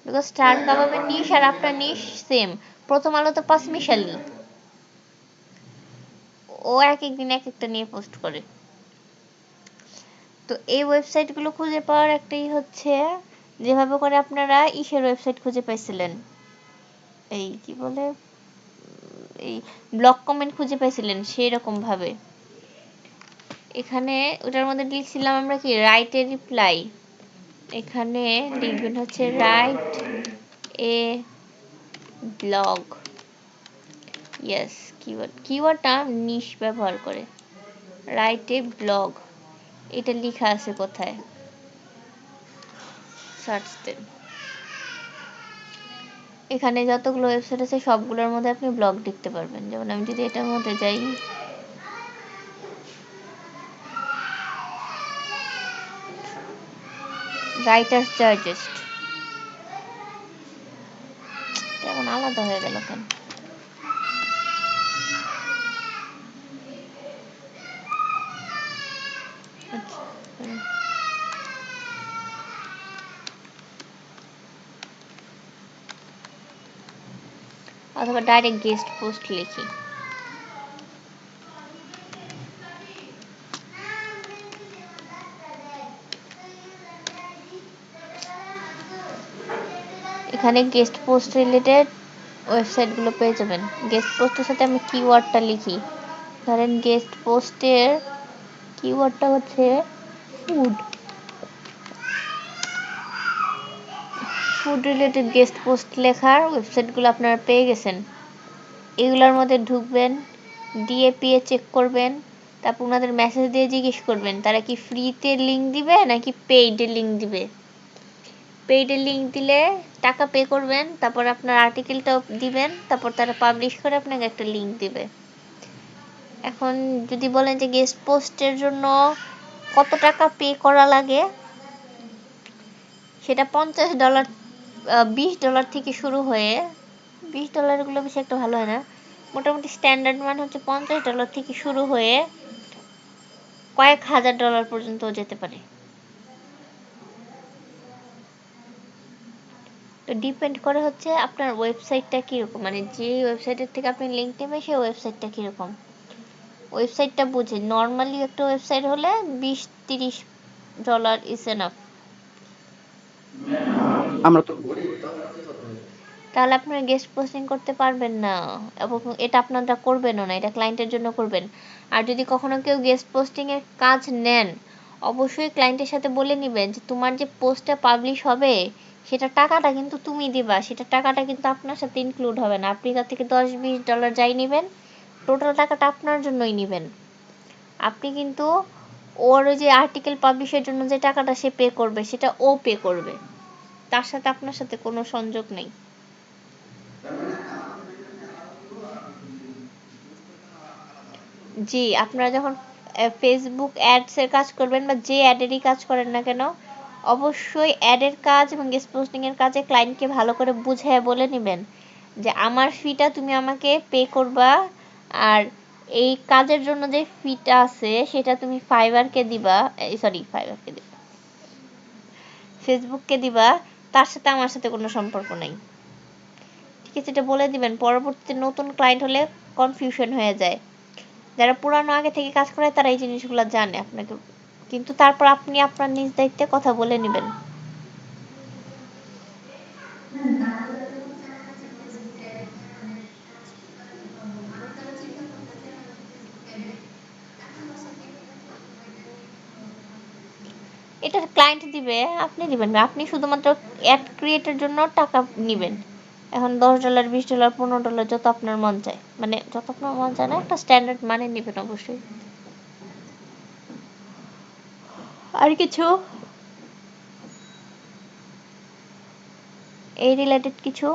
বিকজ স্টার কাবাবের নিশ আর আপনার নিশ সেম। প্রথম আলো তো পাঁচমিশালি, ও এক এক দিন এক একটা নিয়ে পোস্ট করে। তো এই ওয়েবসাইটগুলো খুঁজে পাওয়ার একটাই হচ্ছে, যেভাবে করে আপনারা ইসের ওয়েবসাইট খুঁজে পাইছিলেন, এই কি বলে, এই ব্লক কমেন্ট খুঁজে পাইছিলেন সেই রকম ভাবে এখানে ওটার মধ্যে লিখছিলাম আমরা কি রাইট এ রিপ্লাই এখানে লিখবেন হচ্ছে রাইট এ ব্লগ ইয়েস কিওয়ার্ডটা নিশ ব্যবহার করে রাইট এ ব্লগ এটা লেখা আছে কোথায় সার্চ দেন এখানে যতগুলো ওয়েবসাইট আছে সবগুলোর মধ্যে আপনি ব্লগ লিখতে পারবেন যেমন আমি যদি এটার মধ্যে যাই রাইটার্স ডাইজেস্ট কেমন আলাদা হয়ে গেল কেন অথবা ডাইরেক্ট গেস্ট পোস্ট লিখি এখানে গেস্ট পোস্ট রিলেটেড ওয়েবসাইটগুলো পেয়ে যাবেন গেস্ট পোস্টের সাথে আমি কিওয়ার্ডটা লিখি ধরেন গেস্ট পোস্টের কিওয়ার্ডটা হচ্ছে food food related guest post লেখার ওয়েবসাইটগুলো আপনারা পেয়ে গেছেন এগুলোর মধ্যে ঢুকবেন ডিএপিএ চেক করবেন তারপর ওনাদের মেসেজ দিয়ে জিজ্ঞেস করবেন তারা কি ফ্রিতে লিঙ্ক দিবে নাকি পেইড লিঙ্ক দিবে পেইড লিঙ্ক দিলে টাকা পে করবেন তারপর আপনার আর্টিকেলটাও দিবেন তারপর তারা পাবলিশ করে আপনাকে একটা লিঙ্ক দিবে এখন যদি বলেন যে গেস্ট পোস্টের জন্য কত টাকা পে করা লাগে সেটা $50 $20 থেকে শুরু হয়ে $20 গুলো বেশি একটা ভালো হয় না মোটামুটি স্ট্যান্ডার্ড মান হচ্ছে $50 থেকে শুরু হয়ে কয়েক হাজার ডলার পর্যন্ত যেতে পারে তো ডিপেন্ড করে হচ্ছে আপনার ওয়েবসাইটটা কিরকম মানে যে ওয়েবসাইটের থেকে আপনি লিঙ্ক নেবেন সেই ওয়েবসাইটটা কিরকম ওয়েবসাইটটা বুঝে নর্মালি একটা ওয়েবসাইট হলে $20-30 ইজ এনাফ আমরা তো তাহলে আপনারা গেস্ট পোস্টিং করতে পারবেন না এবং এটা আপনারা করবেনও না এটা ক্লায়েন্টের জন্য করবেন আর যদি কখনো কেউ গেস্ট পোস্টিং এর কাজ নেন অবশ্যই ক্লায়েন্টের সাথে বলে নেবেন যে তোমার যে পোস্টটা পাবলিশ হবে সেটা টাকাটা কিন্তু তুমি দিবা সেটা টাকাটা কিন্তু আপনার সাথে ইনক্লুড হবে না আপনি তার থেকে $10-20 যাই নেবেন টোটাল টাকাটা আপনার জন্যই নেবেন আপনি কিন্তু ওর ওই যে আর্টিকেল পাবলিশের জন্য যে টাকাটা সে পে করবে সেটা ও পে করবে তার সাথে আপনার সাথে কোনো সংযোগ নেই জি আপনারা যখন ফেসবুক অ্যাডস এর কাজ করবেন বা যে অ্যাডেরই কাজ করেন না কেন অবশ্যই অ্যাডের কাজ এবং গেস্ট পোস্টিং এর কাজে ক্লায়েন্টকে ভালো করে বুঝিয়ে বলে নেবেন যে আমার ফিটা তুমি আমাকে পে করবা আর এই কাজের জন্য যে ফিটা আছে সেটা তুমি ফাইবারকে দিবা সরি ফাইবারকে দিবা ফেসবুককে দিবা তার সাথে আমার সাথে কোনো সম্পর্ক নাই ঠিক আছে এটা বলে দিবেন পরবর্তীতে নতুন ক্লায়েন্ট হলে কনফিউশন হয়ে যায় যারা পুরানো আগে থেকে কাজ করে তারা এই জিনিসগুলো জানে আপনাকে কিন্তু তারপর আপনি আপনার নিজ দায়িত্বে কথা বলে নেবেন এটা ক্লায়েন্ট দিবে আপনি দিবেন না আপনি শুধুমাত্র অ্যাড ক্রিয়েটের জন্য টাকা নেবেন এখন $10 $20 $15 যত আপনার মন চায় মানে যত আপনার মন চায় না একটা স্ট্যান্ডার্ড মানে নেবেন অবশ্যই আর কিছু এই রিলেটেড কিছু